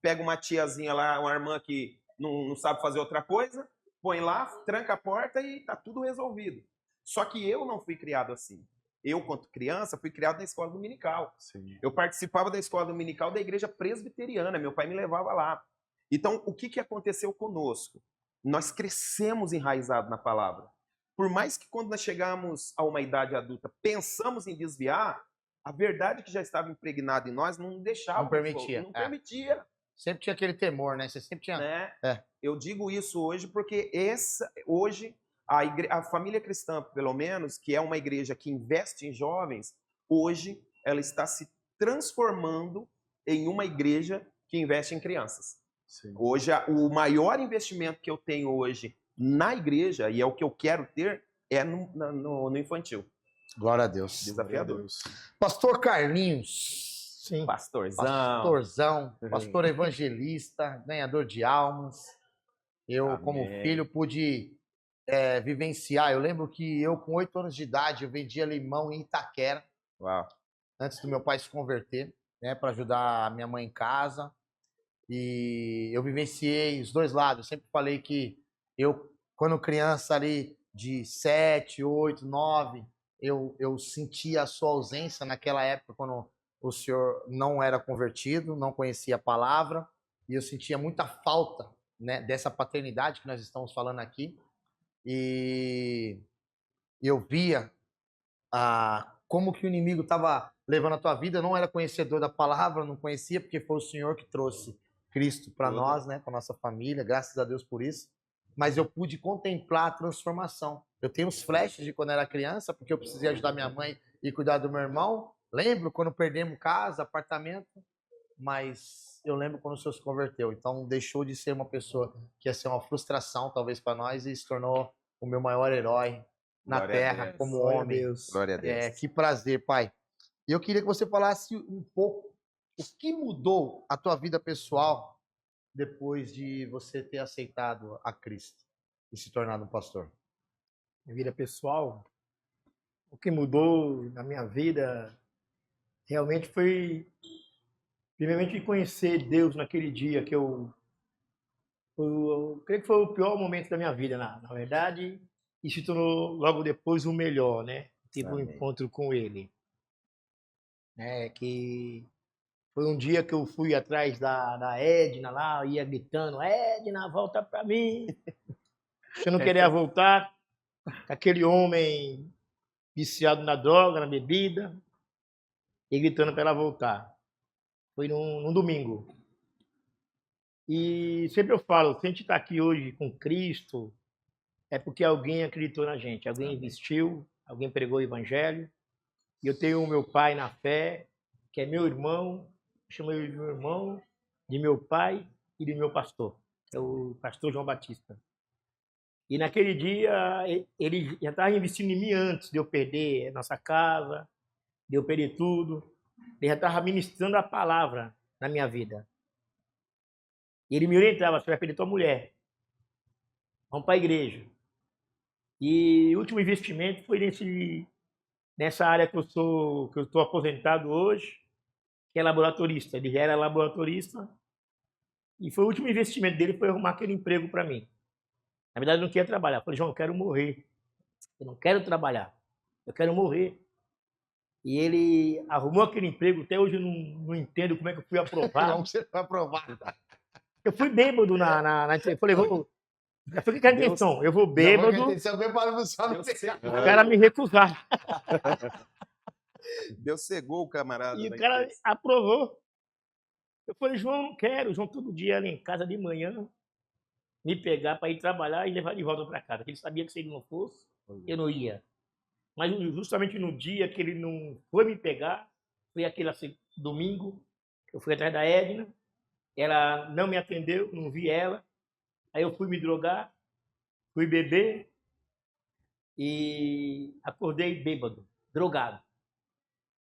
pega uma tiazinha lá, uma irmã que não sabe fazer outra coisa, põe lá, tranca a porta e está tudo resolvido. Só que eu não fui criado assim. Eu, quando criança, fui criado na escola dominical. Sim. Eu participava da escola dominical da igreja presbiteriana. Meu pai me levava lá. Então, o que aconteceu conosco? Nós crescemos enraizados na palavra. Por mais que quando nós chegamos a uma idade adulta, pensamos em desviar, a verdade que já estava impregnada em nós não deixava. Não permitia. Não permitia. Sempre tinha aquele temor, né? Você sempre tinha... Né? Eu digo isso hoje porque hoje a família cristã, pelo menos, que é uma igreja que investe em jovens, hoje ela está se transformando em uma igreja que investe em crianças. Sim. Hoje, o maior investimento que eu tenho hoje na igreja, e é o que eu quero ter, é no infantil. Glória a Deus. Desafiador. Pastor Carlinhos, Sim. Pastorzão. pastorzão, pastor evangelista, ganhador de almas. Eu, Amém. como filho, pude vivenciar. Eu lembro que eu, com 8 anos de idade, eu vendia limão em Itaquera, Uau. antes do meu pai se converter, né, para ajudar a minha mãe em casa. E eu vivenciei os dois lados. Eu sempre falei que eu, quando criança ali de 7, 8, 9, eu sentia a sua ausência naquela época, quando o senhor não era convertido, não conhecia a palavra, e eu sentia muita falta, né, dessa paternidade que nós estamos falando aqui. E eu via como que o inimigo estava levando a tua vida. Eu não era conhecedor da palavra, não conhecia, porque foi o Senhor que trouxe Cristo para nós, né, para nossa família, graças a Deus por isso. Mas eu pude contemplar a transformação. Eu tenho os flashes de quando era criança, porque eu precisei ajudar minha mãe e cuidar do meu irmão. Lembro quando perdemos casa, apartamento, mas eu lembro quando o senhor se converteu. Então deixou de ser uma pessoa que ia ser uma frustração, talvez, para nós, e se tornou o meu maior herói na Glória a terra, Deus. como Glória a homem. Deus. Glória a Deus. Que prazer, pai. E eu queria que você falasse um pouco o que mudou a tua vida pessoal depois de você ter aceitado a Cristo e se tornado um pastor. Minha vida pessoal, o que mudou na minha vida realmente foi, primeiramente, conhecer Deus naquele dia que eu creio que foi o pior momento da minha vida, na verdade, e se tornou logo depois o melhor, né? Tive um Amém. encontro com Ele, né? Que foi um dia que eu fui atrás da Edna lá, eu ia gritando: Edna, volta pra mim! Se eu não queria voltar, aquele homem viciado na droga, na bebida, e gritando para ela voltar. Foi num domingo. E sempre eu falo, se a gente está aqui hoje com Cristo, é porque alguém acreditou na gente, alguém investiu, alguém pregou o evangelho. E eu tenho o meu pai na fé, que é meu irmão, chamo ele de meu irmão, de meu pai e de meu pastor, que é o pastor João Batista. E naquele dia, ele já estava investindo em mim antes de eu perder a nossa casa, de eu perder tudo. Ele já estava ministrando a palavra na minha vida. E ele me orientava: você vai perder tua mulher, vamos para a igreja. E o último investimento foi nessa área que eu estou aposentado hoje, que é laboratorista. Ele já era laboratorista, e foi o último investimento dele foi arrumar aquele emprego para mim. Na verdade, eu não queria trabalhar. Eu falei: João, eu quero morrer. Eu não quero trabalhar. Eu quero morrer. E ele arrumou aquele emprego. Até hoje eu não entendo como é que eu fui aprovado. Como você foi aprovado? Eu fui bêbado na entrevista. Falei: já foi com a intenção. Eu vou bêbado, Se alguém para no céu, Deus cegou. o cara me recusar. Deus cegou o camarada. E da o cara empresa. aprovou. Eu falei: João, não quero. O João todo dia ali em casa de manhã me pegar para ir trabalhar e levar de volta para casa. Ele sabia que se ele não fosse, eu não ia. Mas justamente no dia que ele não foi me pegar, foi aquele domingo, eu fui atrás da Edna, ela não me atendeu, não vi ela, aí eu fui me drogar, fui beber e acordei bêbado, drogado.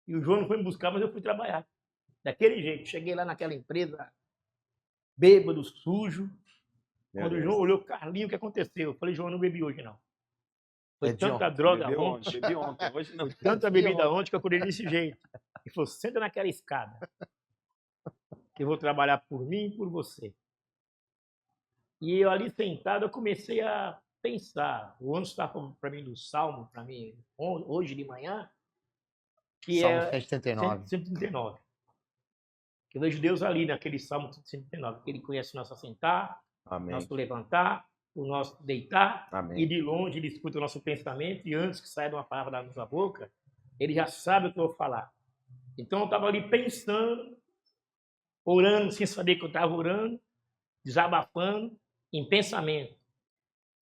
E o João não foi me buscar, mas eu fui trabalhar. Daquele jeito, cheguei lá naquela empresa, bêbado, sujo. Quando o João olhou: Carlinhos, o que aconteceu? Eu falei: João, eu não bebi hoje, não. Foi tanta droga ontem. Bebi ontem, hoje não. Foi tanta bebida ontem que eu acordei desse jeito. Ele falou: senta naquela escada, que eu vou trabalhar por mim e por você. E eu ali sentado, eu comecei a pensar. O ano estava para mim do Salmo, para mim, hoje de manhã, que Salmo é 139. 139. Que eu vejo Deus ali naquele Salmo 139, que ele conhece o nosso assentar, o Amém. nosso levantar, o nosso deitar, Amém. e de longe ele escuta o nosso pensamento, e antes que saia de uma palavra da nossa boca, ele já sabe o que eu vou falar. Então eu estava ali pensando, orando, sem saber que eu estava orando, desabafando, em pensamento.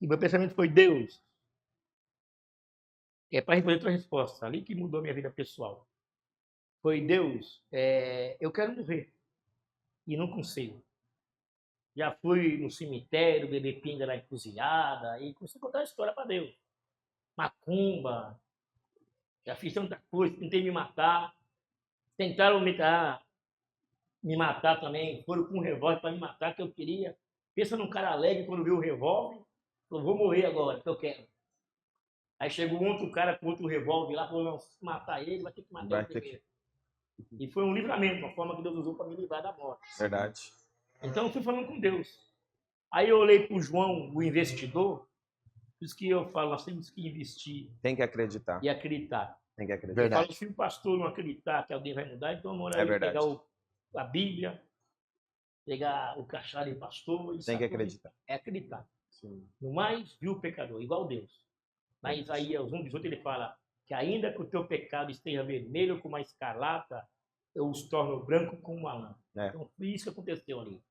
E meu pensamento foi: Deus, é para responder a tua resposta, ali que mudou a minha vida pessoal. Foi: Deus, eu quero morrer, e não consigo. Já fui no cemitério, beber pinga na encruzilhada, e comecei a contar a história para Deus. Macumba, Já fiz tanta coisa, tentei me matar. Tentaram me matar também. Foram com um revólver para me matar, que eu queria. Pensa num cara alegre quando viu o revólver. Falou, vou morrer agora, que eu quero. Aí chegou um outro cara com outro revólver lá, falou, não, se matar ele, vai ter que matar ele primeiro. E foi um livramento, uma forma que Deus usou para me livrar da morte. Verdade. Então eu fui falando com Deus. Aí eu olhei para o João, o investidor, por isso que eu falo, nós temos que investir Tem que acreditar. e acreditar. Tem que acreditar. Eu Verdade. falo, se o pastor não acreditar que alguém vai mudar, então eu vou É verdade. pegar a Bíblia, pegar o crachá de pastor. Tem que acreditar. É acreditar. Sim. No mais, viu o pecador, igual Deus. Na Isaías 1:18 ele fala que ainda que o teu pecado esteja vermelho como a escarlata, eu os torno branco como uma lã. É. Então foi isso que aconteceu ali.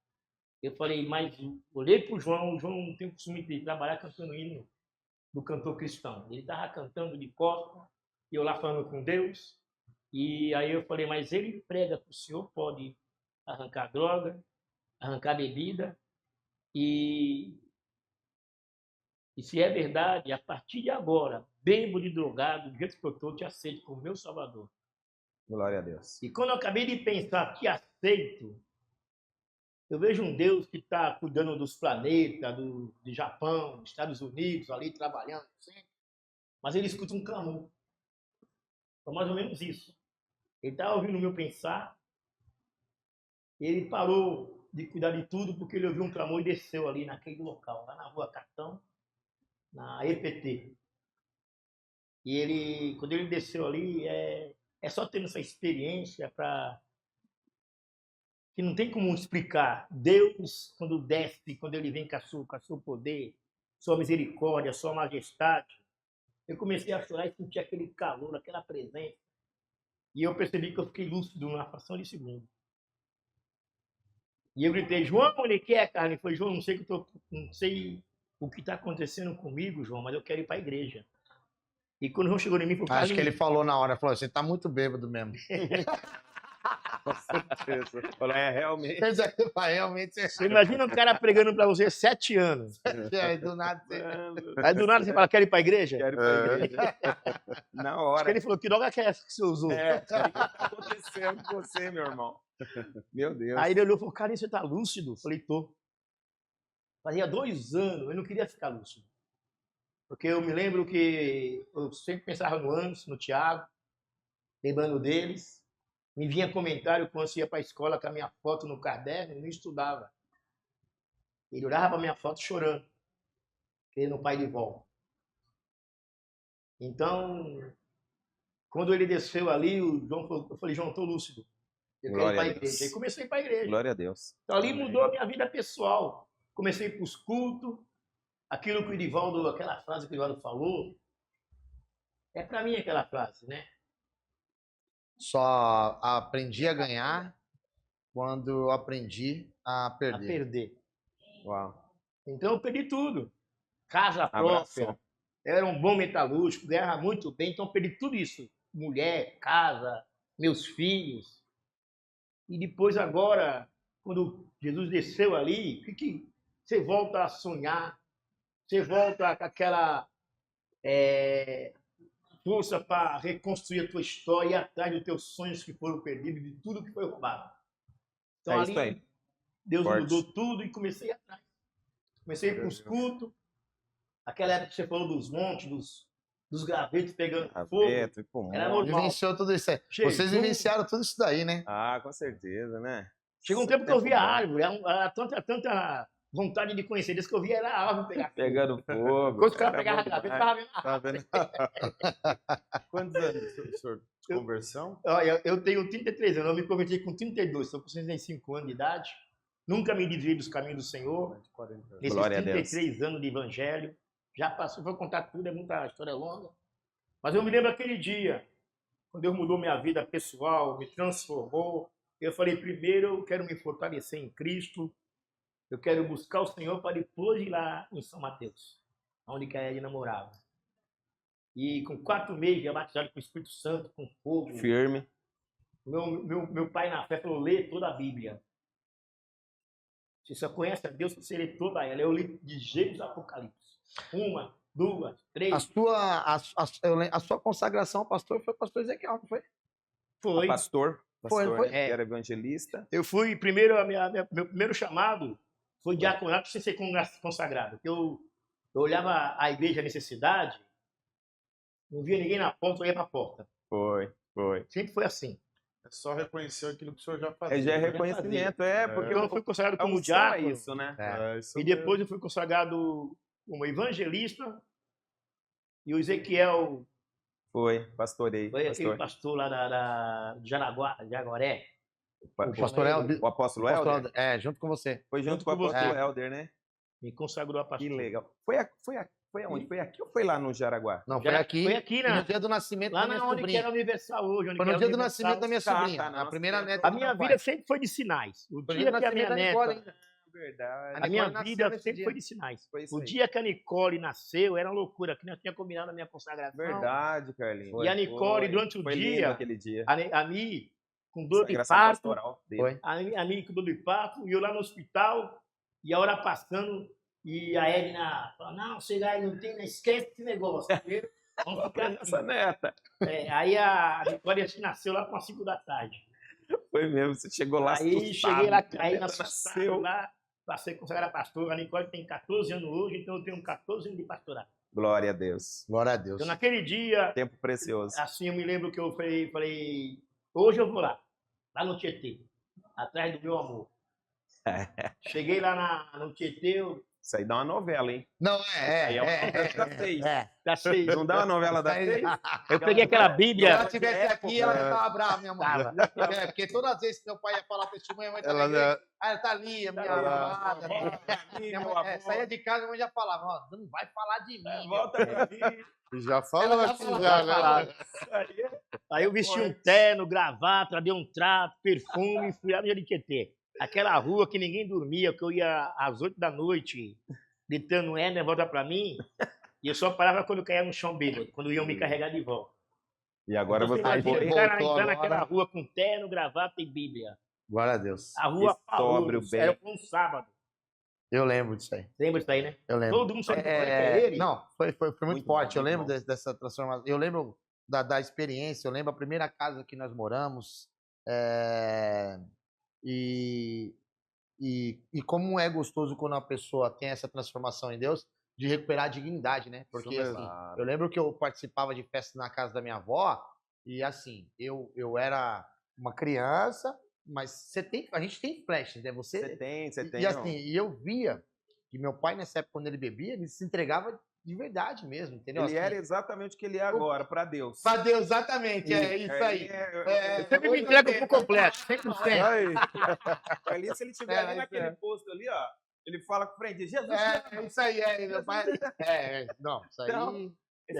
Eu falei, mas olhei para o João não tem o costume de trabalhar cantando hino do cantor cristão. Ele estava cantando de costas, e eu lá falando com Deus. E aí eu falei, mas ele prega que o senhor pode arrancar droga, arrancar bebida, e se é verdade, a partir de agora, bebo de drogado, do jeito que eu estou, te aceito como meu salvador. Glória a Deus. E quando eu acabei de pensar que aceito, eu vejo um Deus que está cuidando dos planetas, do Japão, dos Estados Unidos, ali trabalhando sempre, mas ele escuta um clamor. Então, mais ou menos isso. Ele estava ouvindo o meu pensar, ele parou de cuidar de tudo porque ele ouviu um clamor e desceu ali naquele local, lá na Rua Catão, na EPT. E ele, quando ele desceu ali, é só tendo essa experiência para que não tem como explicar. Deus, quando desce, quando ele vem com o seu poder, sua misericórdia, sua majestade, eu comecei a chorar e sentir aquele calor, aquela presença. E eu percebi que eu fiquei lúcido numa fração de segundo. E eu gritei, João, ele quer carne? Ele falou, João, não sei o que está acontecendo comigo, João, mas eu quero ir para a igreja. E quando o João chegou em mim, falou, Acho que ele falou na hora, falou, você tá muito bêbado mesmo. Com certeza. É, realmente. Realmente. Você imagina um cara pregando para você 7 anos. Aí do nada você... Aí do nada você fala, quero ir para a igreja? Quero ir pra igreja. Na Acho hora. que ele falou, que droga que é essa que você usou? O que está acontecendo com você, meu irmão? Meu Deus. Aí ele olhou e falou, cara, você tá lúcido? Eu falei, tô. Fazia 2 anos, eu não queria ficar lúcido. Porque eu me lembro que eu sempre pensava no Anderson, no Thiago, lembrando deles. Me vinha comentário quando eu ia para a escola com a minha foto no caderno e não estudava. Ele olhava para a minha foto chorando, querendo um pai de volta. Então, quando ele desceu ali, o João falou, eu falei, João, estou lúcido. Eu quero ir para a igreja. Aí comecei a ir para a igreja. Glória a Deus. Então ali mudou a minha vida pessoal. Comecei para os cultos. Aquilo que o Edivaldo, aquela frase que o Edivaldo falou, é para mim aquela frase, né? Só aprendi a ganhar quando eu aprendi a perder. A perder. Uau. Então eu perdi tudo. Casa Abraço. própria. Eu era um bom metalúrgico, ganhava muito bem, então eu perdi tudo isso. Mulher, casa, meus filhos. E depois agora, quando Jesus desceu ali, o que você volta a sonhar? Você volta com aquela força para reconstruir a tua história e ir atrás dos teus sonhos que foram perdidos, de tudo que foi roubado. Então Isso aí. Deus Forte. mudou tudo e comecei atrás. Comecei para os cultos. Aquela época que você falou dos montes, dos gravetos pegando fogo. Graveto, pulmão. Era normal. Vivenciou tudo isso aí. Chegou. Vocês vivenciaram tudo isso daí, né? Ah, com certeza, né? Chegou um tempo que eu via árvore, era tanta vontade de conhecer Deus que eu via era a árvore pegar fogo. Pegando fogo. Quando o cara Era pegava a bom graveta, demais. ficava vendo a Tá árvore. vendo? Quantos anos, senhor, de conversão? Olha, eu tenho 33 anos, eu me converti com 32, estou com 65 anos de idade. Nunca me desviei dos caminhos do Senhor. 40 anos. Nesses Glória a Deus. 33 anos de evangelho. Já passou, vou contar tudo, é muita história longa. Mas eu me lembro aquele dia, quando Deus mudou minha vida pessoal, me transformou. Eu falei, primeiro eu quero me fortalecer em Cristo. Eu quero buscar o Senhor para depois ir lá em São Mateus, onde a Edna morava. E com 4 meses, já batizado com o Espírito Santo, com fogo. Firme. Meu pai na fé falou, lê toda a Bíblia. Você só conhece a Deus se você lê toda ela. Eu li de Gênesis ao Apocalipse. 1, 2, 3. A sua consagração ao pastor foi o pastor Ezequiel, não foi? Foi. Pastor, Foi, né, foi. que era evangelista. Eu fui, primeiro, meu primeiro chamado foi diaconato sem ser consagrado. Porque eu olhava a igreja, a necessidade, não via ninguém na porta, eu ia para a porta. Foi. Sempre foi assim. É só reconhecer aquilo que o senhor já fazia. Já é né? reconhecimento, porque Então eu fui consagrado a como unção é diácono. isso, né? Isso E mesmo. depois eu fui consagrado como evangelista. E o Ezequiel Foi, pastorei. foi aquele pastor lá de Jaguaré. O pastor Helder. O apóstolo o pastor Helder? Helder, junto com você. Foi junto Junto com o com você. apóstolo Helder, né? Me consagrou a pastor. Que legal. Foi aonde? Foi aqui ou foi lá no Jaraguá? Não, foi aqui. Foi aqui, E né? no dia do nascimento Lá da minha onde que sobrinha. era Universal hoje. Foi no dia do nascimento da minha Tá, sobrinha. tá, A primeira nascimento. neta A do minha meu pai. vida sempre foi de sinais. O Foi no dia dia do que a minha nascimento da Nicole neta... ainda. Verdade. A A minha Nicole nasceu vida nesse sempre dia. foi de sinais. Foi isso O aí. dia que a Nicole nasceu, era uma loucura, que nós tínhamos combinado na minha consagração. Verdade, Carlinhos. E a Nicole, durante o Foi lindo dia, aquele dia. a Mi, com dor de Consagração parto, pastoral dele. Foi. a Mi com dor de parto, e eu lá no hospital, e a hora passando, e a Edna falou, não, chega aí, não tem, esquece esse negócio. Vamos ficar Essa assim. neta. Aí a Nicole nasceu lá com as 5 da tarde. Foi mesmo, você chegou lá Aí assustado, cheguei lá, que a aí neta nasceu lá, passei a consagrar pastor. A Nicole tem 14 anos hoje, então eu tenho 14 anos de pastorado. Glória a Deus. Glória a Deus. Então naquele dia, Tempo precioso. assim, eu me lembro que eu falei, hoje eu vou lá no Tietê, atrás do meu amor. Cheguei lá no Tietê, Isso aí dá uma novela, hein? Não, Aí é uma novela da seis. da 6. Não dá uma novela da Isso aí- seis? Eu peguei aquela Se Bíblia. ela tivesse aqui, ela já tava brava, minha mãe. Tava. Porque todas as vezes que meu pai ia falar testemunha, a mãe Ela tava já- ela tá ali, a minha Ela- amada. Minha mãe, saía de casa, a mãe já falava, ó, não vai falar de mim. Volta pra mim. Já falou Ela já aqui, falou, já, já né? Aí eu vesti um terno, gravata, dei um trato, perfume, fui lá no Tietê. Aquela rua que ninguém dormia, que eu ia às 8 da noite, gritando Éder, volta pra mim. E eu só parava quando eu caía no chão bêbado, quando iam me carregar de volta. E agora Então, você imagina foi o cara voltou entrar agora. naquela rua com terno, gravata e Bíblia. Glória a Deus. A rua sóbrio, Paulo, bem. era um sábado. Eu lembro disso aí. Lembra disso aí, né? Eu lembro. Todo mundo sabe que é ele. Não, foi muito Muito forte. bom, Eu muito lembro bom. dessa transformação. Eu lembro da experiência. Eu lembro a primeira casa que nós moramos. E como é gostoso quando a pessoa tem essa transformação em Deus de recuperar a dignidade, né? Porque Isso assim, mesmo. eu lembro que eu participava de festas na casa da minha avó e assim, eu era uma criança, mas a gente tem flashes, né? Você tem, E assim, e eu via que meu pai, nessa época, quando ele bebia, ele se entregava de verdade mesmo, entendeu? Ele Assim, era exatamente o que ele é agora, para Deus. pra Deus, exatamente, é isso aí. Eu sempre me entrego por completo, 100%. Aí, Ali, se ele estiver É, ali isso naquele é. posto ali, ó, ele fala com o frente, Jesus, É isso aí, meu pai. Não, isso aí. Então,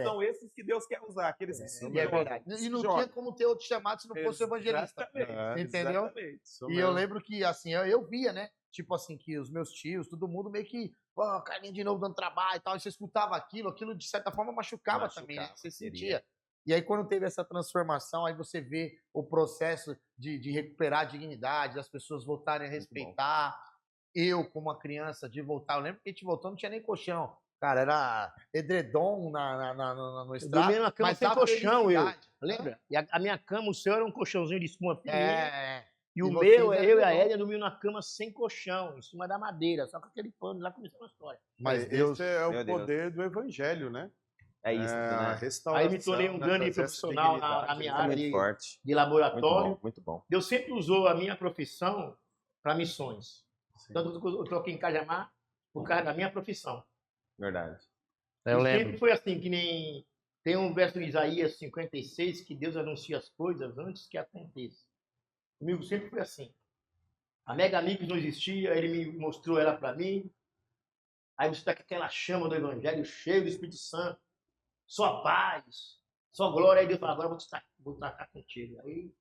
são esses que Deus quer usar, aqueles que se E é jogam. verdade. E não tinha como ter outro chamado se não fosse evangelista. Exatamente, Entendeu? exatamente. isso E mesmo. eu lembro que, assim, eu via, né? Tipo assim, que os meus tios, todo mundo meio que, pô, Carlinhos de novo dando trabalho e tal. E você escutava aquilo de certa forma machucava também, né? Você sentia. E aí, quando teve essa transformação, aí você vê o processo de recuperar a dignidade, das pessoas voltarem a respeitar. Eu, como uma criança, de voltar. Eu lembro que a gente voltou, não tinha nem colchão. Cara, era edredom no Eu estrado. dormia numa cama mas sem a colchão, eu. felicidade. Lembra? E a minha cama, o seu era um colchãozinho de espuma fininha. É. E o E meu, vocês eu e eram a bom. Hélia dormiam na cama sem colchão, em cima da madeira, só com aquele pano, lá começou a história. Mas Esse Deus. é o Meu Deus. poder do evangelho, né? É isso, a né? restauração, Aí me tornei um né? grande Trazer essa profissional na dignidade, minha né? É área muito forte. de Muito laboratório. bom, muito bom. Deus sempre usou a minha profissão para missões. Sim. Tanto que eu estou aqui em Cajamar por causa da minha profissão. Verdade. Eu E lembro. sempre foi assim, que nem tem um verso em Isaías 56 que Deus anuncia as coisas antes que aconteça. Comigo sempre foi assim. A Mega Amigos não existia, ele me mostrou ela para mim. Aí você está com aquela chama do Evangelho cheio do Espírito Santo. Só paz, só glória. Aí Deus falou, agora eu vou tratar contigo. Aí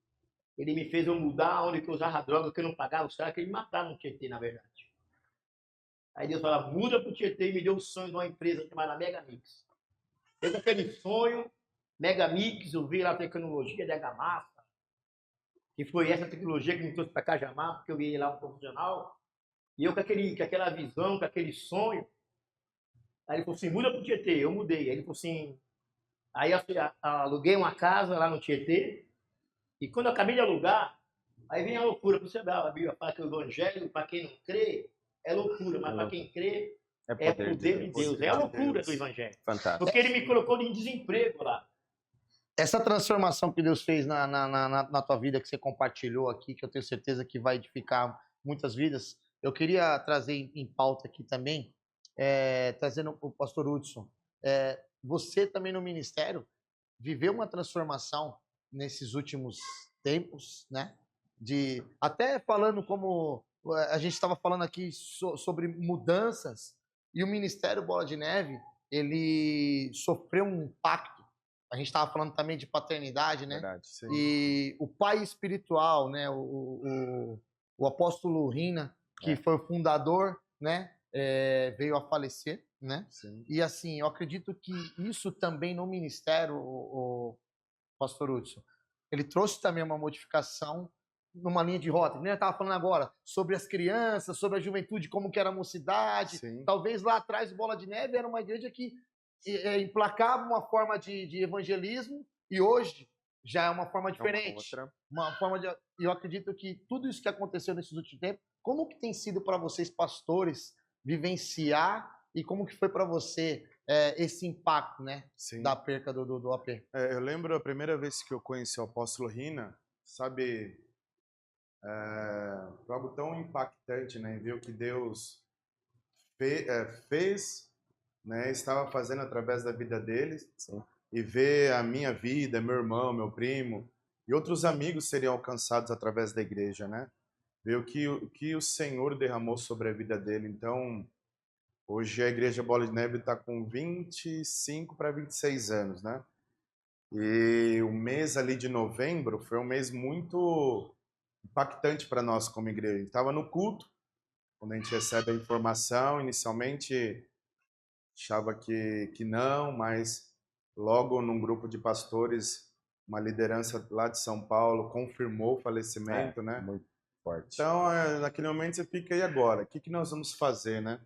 ele me fez eu mudar onde que eu usava droga, que eu não pagava. Os caras queriam me matar no Tietê, na verdade. Aí Deus falou, muda pro Tietê e me deu o sonho de uma empresa chamada Mega Mix. Eu com aquele sonho, Mega Mix, eu vi lá a tecnologia da Gamassa, que foi essa tecnologia que me trouxe para Cajamar, porque eu vi lá um profissional. E eu com aquela visão, com aquele sonho, Aí ele falou assim, muda pro Tietê. Eu mudei. Aí ele falou assim, aí eu aluguei uma casa lá no Tietê, e quando eu acabei de alugar, aí vem a loucura. Você dá a Bíblia fala que o evangelho, para quem não crê, é loucura, mas para quem crê, é poder de Deus. É a loucura do evangelho. Fantástico. Porque ele me colocou em desemprego lá. Essa transformação que Deus fez na tua vida, que você compartilhou aqui, que eu tenho certeza que vai edificar muitas vidas, eu queria trazer em pauta aqui também, trazendo o pastor Hudson. Você também no ministério viveu uma transformação nesses últimos tempos, né? Até falando como a gente estava falando aqui sobre mudanças, e o Ministério Bola de Neve, ele sofreu um impacto. A gente estava falando também de paternidade, né? Verdade, sim. E o pai espiritual, né? O apóstolo Rina, que foi o fundador, né? Veio a falecer, né? Sim. E assim, eu acredito que isso também no ministério, o pastor Hudson, ele trouxe também uma modificação numa linha de rota. Eu estava falando agora sobre as crianças, sobre a juventude, como que era a mocidade. Sim. Talvez lá atrás, Bola de Neve era uma igreja que emplacava uma forma de evangelismo, e hoje já é uma forma diferente. Uma forma de... Eu acredito que tudo isso que aconteceu nesses últimos tempos, como que tem sido para vocês, pastores, vivenciar, e como que foi para você esse impacto, né? Sim. Da perca do AP? Eu lembro a primeira vez que eu conheci o apóstolo Rina, sabe, foi algo tão impactante, né? Ver o que Deus fez, né? Estava fazendo através da vida deles. Sim. E ver a minha vida, meu irmão, meu primo e outros amigos seriam alcançados através da igreja, né? Ver o que o Senhor derramou sobre a vida dele. Então, hoje a Igreja Bola de Neve está com 25 para 26 anos, né? E o mês ali de novembro foi um mês muito impactante para nós como igreja. Estava no culto, quando a gente recebe a informação, inicialmente achava que não, mas logo num grupo de pastores, uma liderança lá de São Paulo confirmou o falecimento, né? Muito forte. Então, naquele momento você fica, e agora? O que nós vamos fazer, né?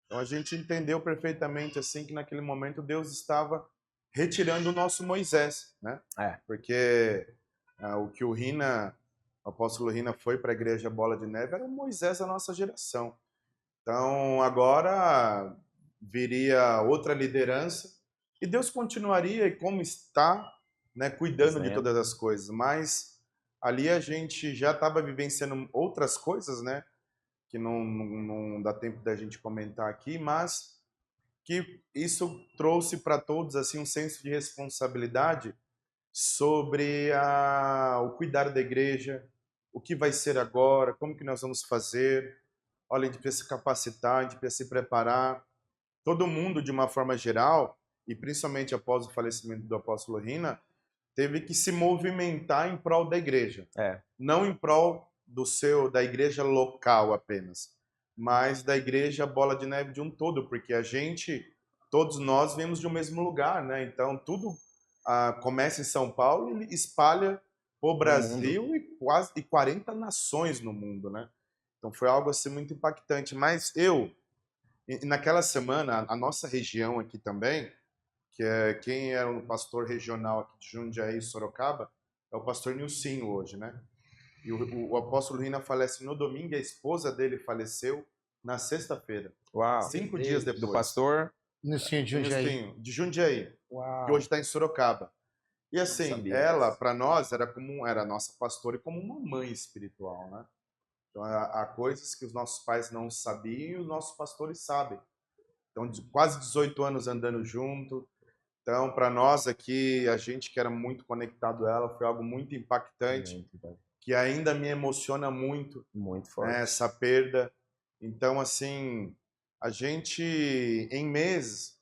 Então a gente entendeu perfeitamente assim que naquele momento Deus estava retirando o nosso Moisés, né? Porque o que o apóstolo Rina foi para a igreja Bola de Neve era o Moisés da nossa geração. Então agora viria outra liderança e Deus continuaria, e como está, né, cuidando de todas as coisas. Mas ali a gente já estava vivenciando outras coisas, né? Que não dá tempo da gente comentar aqui, mas que isso trouxe para todos assim um senso de responsabilidade sobre o cuidar da igreja, o que vai ser agora, como que nós vamos fazer. Olha, a gente precisa se capacitar, a gente precisa se preparar. Todo mundo, de uma forma geral, e principalmente após o falecimento do apóstolo Rina, teve que se movimentar em prol da igreja. Não em prol da igreja local apenas, mas da igreja Bola de Neve de um todo, porque todos nós vemos de um mesmo lugar, né? Então tudo começa em São Paulo e espalha o Brasil e quase 40 nações no mundo, né? Então foi algo assim muito impactante. Mas naquela semana, a nossa região aqui também, que quem era um pastor regional aqui de Jundiaí e Sorocaba, é o pastor Nilcinho hoje, né? E o apóstolo Rina falece no domingo, e a esposa dele faleceu na sexta-feira. Uau. 5 dias depois. Do pastor Nilcinho de Jundiaí. Nilcinho, de Jundiaí, Uau. que hoje está em Sorocaba. E assim, ela, para nós, era a nossa pastora e como uma mãe espiritual, né? Então, há coisas que os nossos pais não sabiam e os nossos pastores sabem. Então, quase 18 anos andando junto. Então, para nós aqui, a gente que era muito conectado a ela, foi algo muito impactante, que ainda me emociona muito, forte, essa perda. Então, assim, a gente, em meses,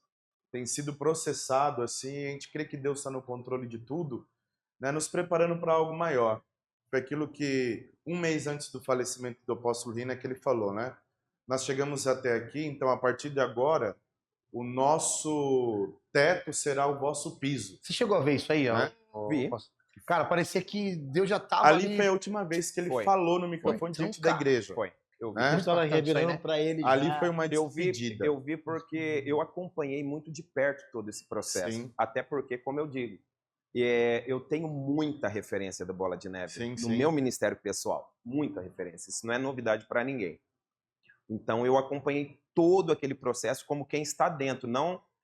tem sido processado, assim, a gente crê que Deus está no controle de tudo, né, nos preparando para algo maior. Foi aquilo que, um mês antes do falecimento do apóstolo Rina, que ele falou, né? Nós chegamos até aqui, então, a partir de agora, o nosso teto será o vosso piso. Você chegou a ver isso aí, né? Vi. Cara, parecia que Deus já estava ali. Foi a última vez que ele falou no microfone diante da igreja. Foi. Eu vi. né? A história Impactante isso aí, revelando né? para ele Ali já. foi uma Eu vi, despedida. eu vi porque eu acompanhei muito de perto todo esse processo. Sim. Até porque, como eu digo, eu tenho muita referência da Bola de Neve Sim, no sim. meu ministério pessoal. Muita referência. Isso não é novidade para ninguém. Então, eu acompanhei todo aquele processo como quem está dentro.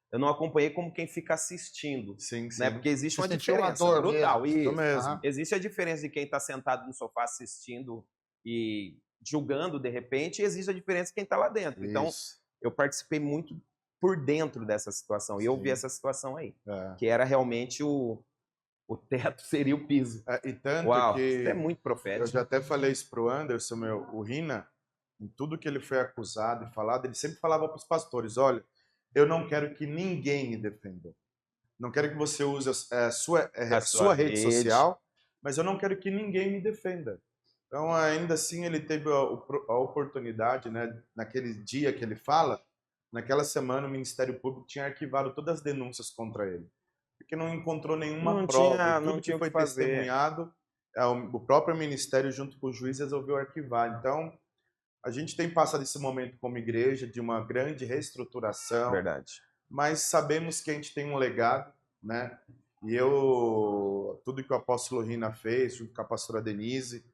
Eu não acompanhei como quem fica assistindo. Sim, sim. Né? Porque existe Você uma sentiu a diferença dor brutal. mesmo. Isso Isso. mesmo. Aham. Existe a diferença de quem está sentado no sofá assistindo e julgando de repente, e existe a diferença de quem está lá dentro. Então, Isso. eu participei muito por dentro dessa situação. E eu vi Sim. essa situação aí. É. Que era realmente o teto seria o piso. E tanto Uau, que isso é muito eu profético. já até falei isso pro Anderson, o Rina, em tudo que ele foi acusado e falado, ele sempre falava para os pastores, olha, eu não quero que ninguém me defenda. Não quero que você use a sua rede social, mas eu não quero que ninguém me defenda. Então, ainda assim, ele teve a oportunidade, né, naquele dia que ele fala, naquela semana o Ministério Público tinha arquivado todas as denúncias contra ele, porque não encontrou nenhuma Não prova. tinha- E não tudo tinha que o foi que fazer. testemunhado, o próprio Ministério, junto com o juiz, resolveu arquivar. Então, a gente tem passado esse momento como igreja de uma grande reestruturação, Verdade. mas sabemos que a gente tem um legado, né? E tudo que o apóstolo Rina fez, junto com a pastora Denise,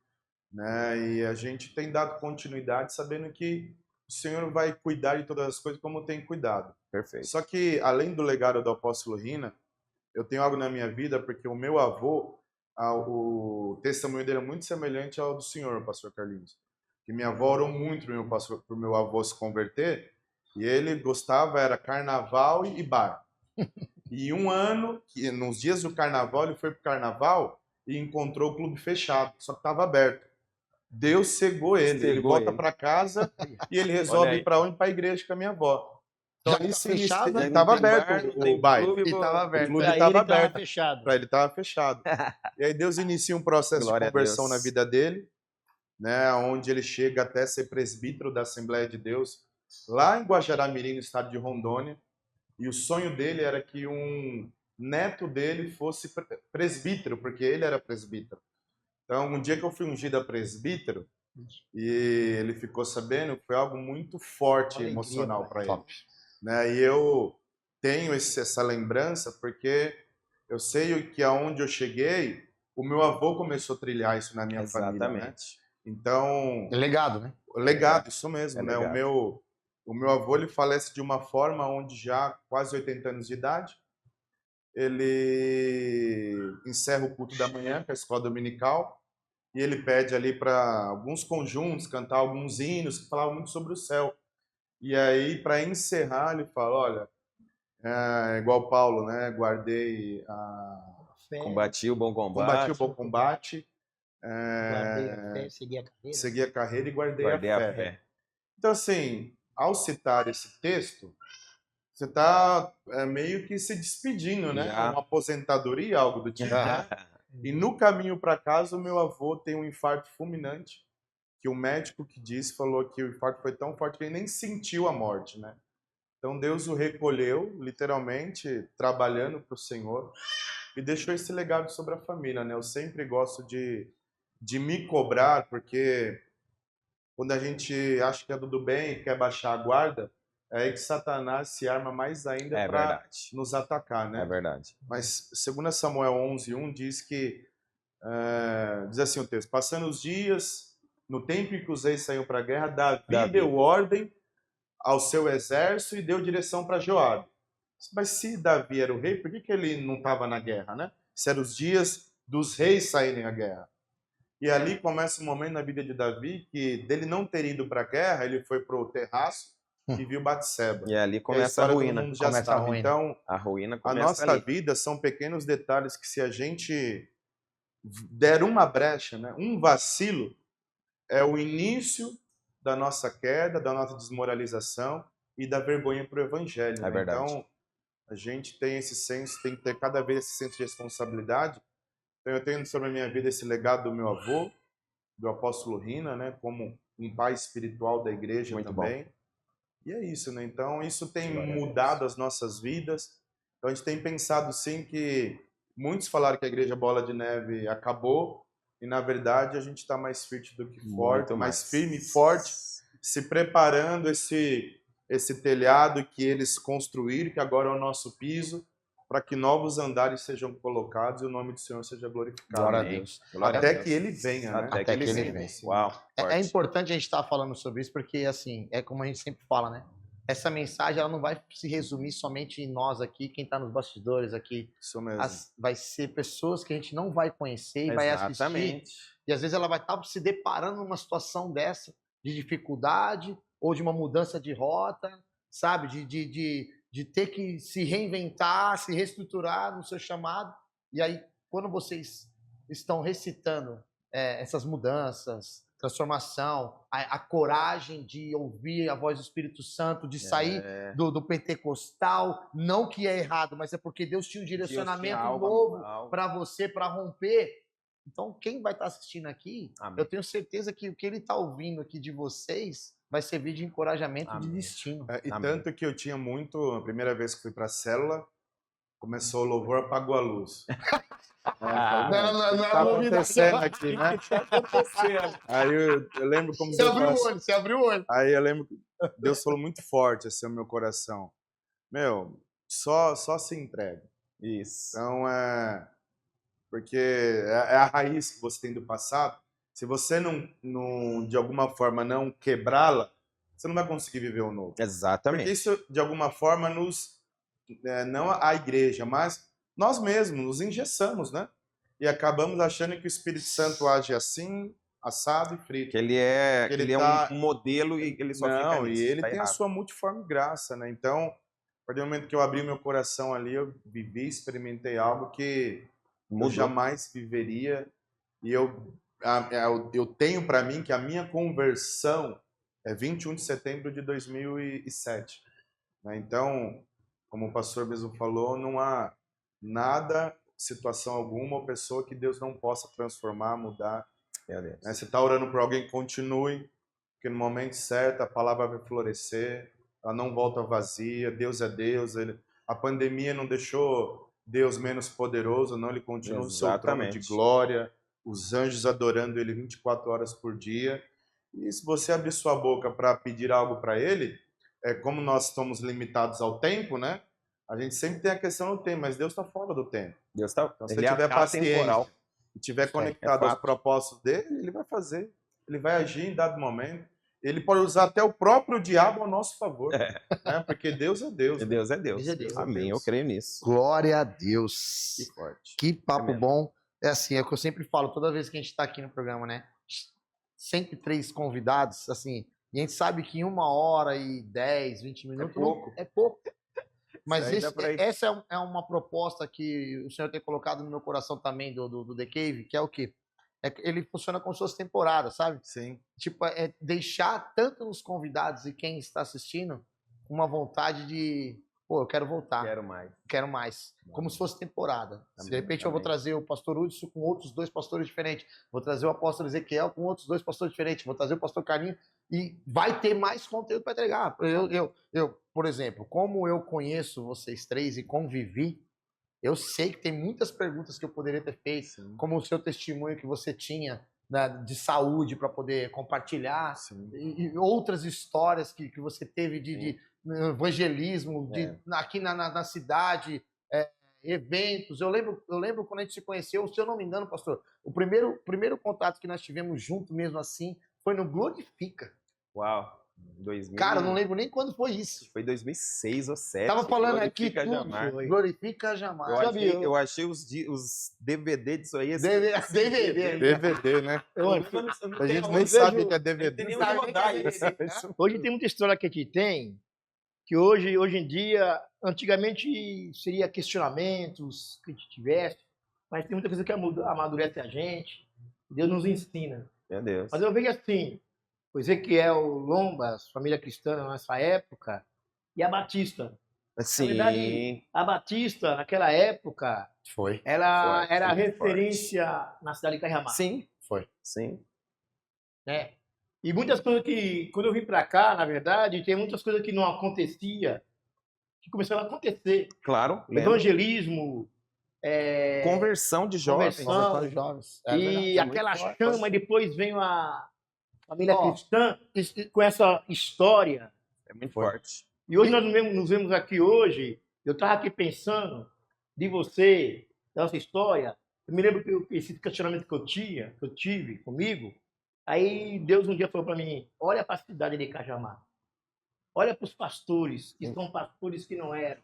né? E a gente tem dado continuidade, sabendo que o Senhor vai cuidar de todas as coisas como tem cuidado. Perfeito. Só que, além do legado do apóstolo Rina, eu tenho algo na minha vida, porque o meu avô, o testemunho dele é muito semelhante ao do senhor, pastor Carlinhos. Que minha avó orou muito para o meu avô se converter, e ele gostava, era carnaval e bar. E um ano, nos dias do carnaval, ele foi pro carnaval e encontrou o clube fechado, só que estava aberto. Deus cegou ele. Ele volta para casa e ele resolve ir para onde? Para a igreja com a minha avó. Então, Já que ali tá se fechado, inicia- né? estava Não tem aberto bar, não o tem baile. clube, E tava O aberto. clube Pra estava ele tava aberto. fechado. Para ele estava fechado. E aí Deus inicia um processo Glória a de conversão Deus. na vida dele, né, onde ele chega até ser presbítero da Assembleia de Deus, lá em Guajará-Mirim, no estado de Rondônia. E o sonho dele era que um neto dele fosse presbítero, porque ele era presbítero. Então, um dia que eu fui ungido a presbítero, e ele ficou sabendo, foi algo muito forte Alegria, emocional para ele. Top. Né? E eu tenho essa lembrança porque eu sei que aonde eu cheguei, o meu avô começou a trilhar isso na minha família, né? Exatamente. Então, É legado, né? legado, isso mesmo, É né? legado. O meu avô, ele falece de uma forma onde já quase 80 anos de idade, ele encerra o culto da manhã, que é a escola dominical, e ele pede ali para alguns conjuntos cantar alguns hinos que falavam muito sobre o céu. E aí, para encerrar, ele fala, olha, igual Paulo, né? Guardei Fé, Combati o bom combati o combate, bom combate, guardei a fé, segui a carreira. segui a carreira e guardei, guardei a a fé. fé. Então, assim, ao citar esse texto, você está meio que se despedindo, né? Já. Uma aposentadoria, algo do tipo. Aham. E no caminho para casa, o meu avô tem um infarto fulminante, que o médico que disse falou que o infarto foi tão forte que ele nem sentiu a morte, né? Então Deus o recolheu, literalmente, trabalhando para o Senhor, e deixou esse legado sobre a família, né? Eu sempre gosto de me cobrar, porque quando a gente acha que é tudo bem e quer baixar a guarda, é aí que Satanás se arma mais ainda É para verdade. nos atacar, né? É verdade. Mas, segundo Samuel 11:1, diz que, diz assim o texto, passando os dias, no tempo em que os reis saíam para a guerra, Davi deu ordem ao seu exército e deu direção para Joabe. Mas se Davi era o rei, por que ele não estava na guerra, né? Se eram os dias dos reis saírem à guerra. E ali começa um momento na vida de Davi que, dele não ter ido para a guerra, ele foi para o terraço e viu Batseba. E ali E a começa a história todo ruína. mundo já Começa a sabe. ruína. Então, A ruína a começa nossa ali. vida são pequenos detalhes que, se a gente der uma brecha, né, um vacilo, é o início da nossa queda, da nossa desmoralização e da vergonha para o evangelho. É né? verdade. Então, a gente tem esse senso, tem que ter cada vez esse senso de responsabilidade. Então, eu tenho sobre a minha vida esse legado do meu avô, do apóstolo Rina, né, como um pai espiritual da igreja Muito também. E é isso, né? Então, isso tem Glória a Deus. mudado as nossas vidas. Então, a gente tem pensado, sim, que muitos falaram que a igreja Bola de Neve acabou, e, na verdade, a gente está mais firme do que forte, Muito mais firme e forte se preparando esse telhado que eles construíram, que agora é o nosso piso, para que novos andares sejam colocados e o nome do Senhor seja glorificado. Glória a Amém. Deus. Glória a Até Deus. que ele venha, né? Até que ele venha. Uau, É forte. importante a gente estar falando sobre isso, porque, assim, é como a gente sempre fala, né? Essa mensagem ela não vai se resumir somente em nós aqui, quem está nos bastidores aqui. Isso mesmo. Vai ser pessoas que a gente não vai conhecer e vai assistir. Exatamente. E às vezes ela vai estar se deparando numa situação dessa, de dificuldade ou de uma mudança de rota, sabe? De ter que se reinventar, se reestruturar no seu chamado. E aí, quando vocês estão recitando essas mudanças, transformação, a coragem de ouvir a voz do Espírito Santo, de sair do pentecostal, não que é errado, mas é porque Deus tinha um direcionamento novo para você, para romper. Então, quem vai estar assistindo aqui, Amém. eu tenho certeza que o que ele está ouvindo aqui de vocês vai servir de encorajamento, Amém. de destino. E Amém. tanto que eu tinha muito, a primeira vez que fui para a célula, começou o louvor, apagou a luz. Não, Tá acontecendo aqui, né? Aí eu lembro como Você abriu o olho. Aí eu lembro que Deus falou muito forte assim no meu coração. Meu, só se entrega. Isso. Então porque é a raiz que você tem do passado. Se você não de alguma forma não quebrá-la, você não vai conseguir viver o novo. Exatamente. Porque isso de alguma forma não a igreja, mas nós mesmos nos engessamos, né? E acabamos achando que o Espírito Santo age assim, assado e frito. Que ele é tá... um modelo e ele só fica nisso. E ele tá tem errado. a sua multiforme graça, né? Então, a partir do momento que eu abri meu coração ali, eu vivi, experimentei algo que eu jamais viveria. E eu tenho para mim que a minha conversão é 21 de setembro de 2007. Né? Então, como o pastor mesmo falou, não há nada, situação alguma ou pessoa que Deus não possa transformar, mudar. Né? Você está orando por alguém, continue, porque no momento certo a palavra vai florescer, ela não volta vazia, Deus é Deus. A pandemia não deixou Deus menos poderoso, não, ele continua no seu trono de glória, os anjos adorando ele 24 horas por dia. E se você abrir sua boca para pedir algo para ele, como nós estamos limitados ao tempo, né? A gente sempre tem a questão do tempo, mas Deus está fora do tempo. Deus está. Então, se ele tiver paciência e tiver conectado aos propósitos dele, ele vai fazer. Ele vai agir em dado momento. Ele pode usar até o próprio diabo ao nosso favor. Né? Porque Deus é Deus. Né? Deus é Deus. Amém, eu creio nisso. Glória a Deus. Que forte. Que papo bom. É assim, é o que eu sempre falo, toda vez que a gente está aqui no programa, né? Sempre 3 convidados, assim, e a gente sabe que em 1 hora e 10, 20 minutos é pouco. Mas essa é uma proposta que o Senhor tem colocado no meu coração também do The Cave, que é o quê? Ele funciona como suas temporadas, sabe? Sim. Tipo, é deixar tanto os convidados e quem está assistindo uma vontade de, eu quero voltar. Quero mais. Como se fosse temporada. Amém, de repente eu vou trazer o pastor Hudson com outros 2 pastores diferentes. Vou trazer o apóstolo Ezequiel com outros 2 pastores diferentes. Vou trazer o pastor Carlinhos e vai ter mais conteúdo para entregar. Eu, por exemplo, como eu conheço vocês 3 e convivi, eu sei que tem muitas perguntas que eu poderia ter feito, sim, como o seu testemunho que você tinha, né, de saúde para poder compartilhar, e outras histórias que você teve de evangelismo, aqui na cidade, eventos. Eu lembro quando a gente se conheceu, se eu não me engano, pastor, o primeiro contato que nós tivemos junto mesmo assim foi no Glorifica. Uau! 2000... Cara, eu não lembro nem quando foi isso. Foi 2006 ou 2007. Tava falando aqui tudo. Jamais. Glorifica jamais. Eu achei os DVD disso aí. DVD, né? A gente nem sabe o que é DVD. Hoje tem muita história que a gente tem, que hoje em dia, antigamente seria questionamentos que a gente tivesse, mas tem muita coisa que amadurece a gente. Deus nos ensina. Meu Deus. Mas eu vejo assim, o Ezequiel Lombas, família cristã nessa época, e a Batista. Sim. Na verdade, a Batista, naquela época, ela era a referência na cidade de Cajamar. Sim. Sim. Né? E muitas coisas que, quando eu vim para cá, na verdade, tem muitas coisas que não acontecia, que começaram a acontecer. Claro. Evangelismo, conversão de jovens. Conversão de jovens. E aquela chama, e depois veio a família Ó, cristã, com essa história. É muito forte. E hoje nós nos vemos aqui hoje, eu estava aqui pensando de você, da nossa história. Eu me lembro que esse questionamento que eu tive comigo, aí Deus um dia falou para mim, olha para a cidade de Cajamar, olha para os pastores, que são pastores que não eram,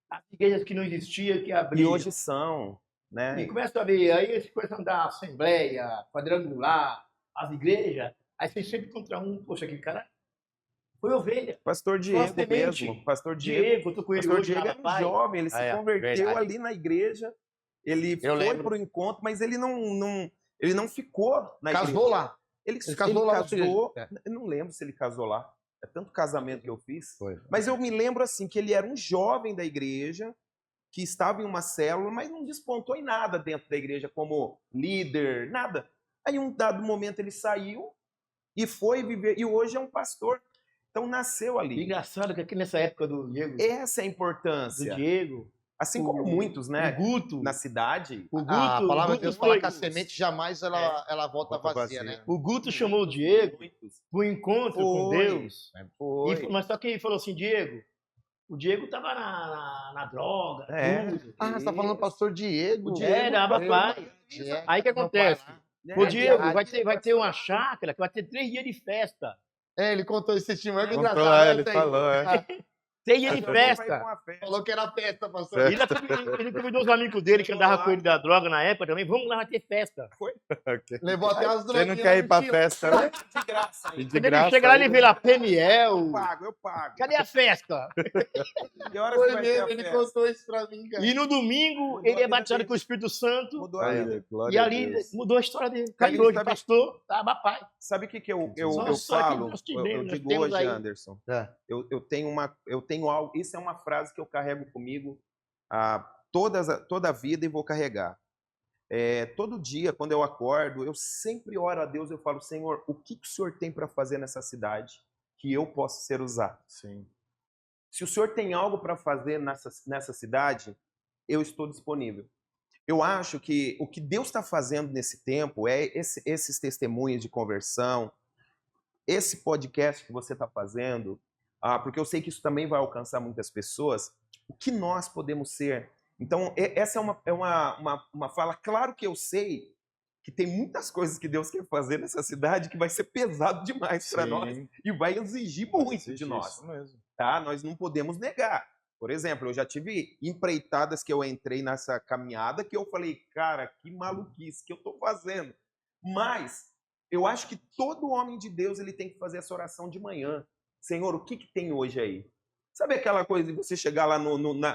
as igrejas que não existiam, que E abriam. hoje são, E né? começa a ver, aí eles começam a andar assembleia, quadrangular, as igrejas, aí você sempre encontra um, poxa, aquele cara foi ovelha. Pastor Foi uma Diego semente. mesmo. Pastor Diego. Diego, eu tô com ele Pastor hoje Diego lá era na um Pai. jovem, ele se converteu verdade. ali na igreja. Ele Eu foi lembro. para o encontro, mas ele não ficou na igreja. Casou lá. Ele casou lá na casou. igreja. Eu não lembro se ele casou lá. É tanto casamento que eu fiz. Foi. Mas eu me lembro assim que ele era um jovem da igreja que estava em uma célula, mas não despontou em nada dentro da igreja como líder, nada. Aí um dado momento ele saiu e foi viver, e hoje é um pastor. Então nasceu ali. Engraçado que aqui nessa época do Diego, Essa é a importância. Assim como muitos, né? o Guto, Na cidade. o Guto, A palavra o de Deus Guto fala foi, que a semente jamais ela volta vazia, né? o Guto chamou o Diego Muitos. para o encontro com Foi. Deus. Foi. Mas só que ele falou assim, Diego, o Diego estava na droga, tudo. Ah, você tá falando do pastor Diego. O Diego Era, papai. Diego, Aí o que meu acontece? pai lá. Ô, Diego, verdade. vai ter uma chácara que vai ter 3 dias de festa. Ele contou esse testemunho, que Contou, engraçado. né, ele isso aí? falou, é. 3 dias de Vai pra festa. uma festa. Falou que era festa, pastor. E ele convidou os amigos dele que andavam com ele da droga na época também. Vamos lá, vai ter festa. Levou até as Quem droguinhas. não quer ir pra tio. festa, né? De graça E ainda. de Quando ele graça. chega lá, ele ainda. vê lá Peniel. Eu pago. Cadê a festa? Que hora que Foi vai ter a mesmo, ele festa? contou isso pra mim, cara. E no domingo, Mudou ele a é vida batizado dele. com o Espírito Santo. Mudou a vida. Aí, glória E a ali Deus. mudou a história dele. Tá aí Sabe- hoje, sabe- pastor, tá papai. Sabe o que eu Só que falo? nós Eu nós digo temos hoje, aí. Anderson. É. Eu tenho algo. Isso é uma frase que eu carrego comigo toda a vida e vou carregar. Todo dia, quando eu acordo, eu sempre oro a Deus. Eu falo, Senhor, o que o Senhor tem para fazer nessa cidade que eu possa ser usado? Sim. Se o Senhor tem algo para fazer nessa cidade, eu estou disponível. Eu acho que o que Deus está fazendo nesse tempo é esses testemunhos de conversão, esse podcast que você está fazendo, porque eu sei que isso também vai alcançar muitas pessoas. O que nós podemos ser? Então, essa é uma fala. Claro que eu sei que tem muitas coisas que Deus quer fazer nessa cidade que vai ser pesado demais para nós e vai exigir muito de nós. Isso mesmo. Tá? Nós não podemos negar. Por exemplo, eu já tive empreitadas que eu entrei nessa caminhada que eu falei, cara, que maluquice que eu estou fazendo. Mas eu acho que todo homem de Deus ele tem que fazer essa oração de manhã. Senhor, o que tem hoje aí? Sabe aquela coisa de você chegar lá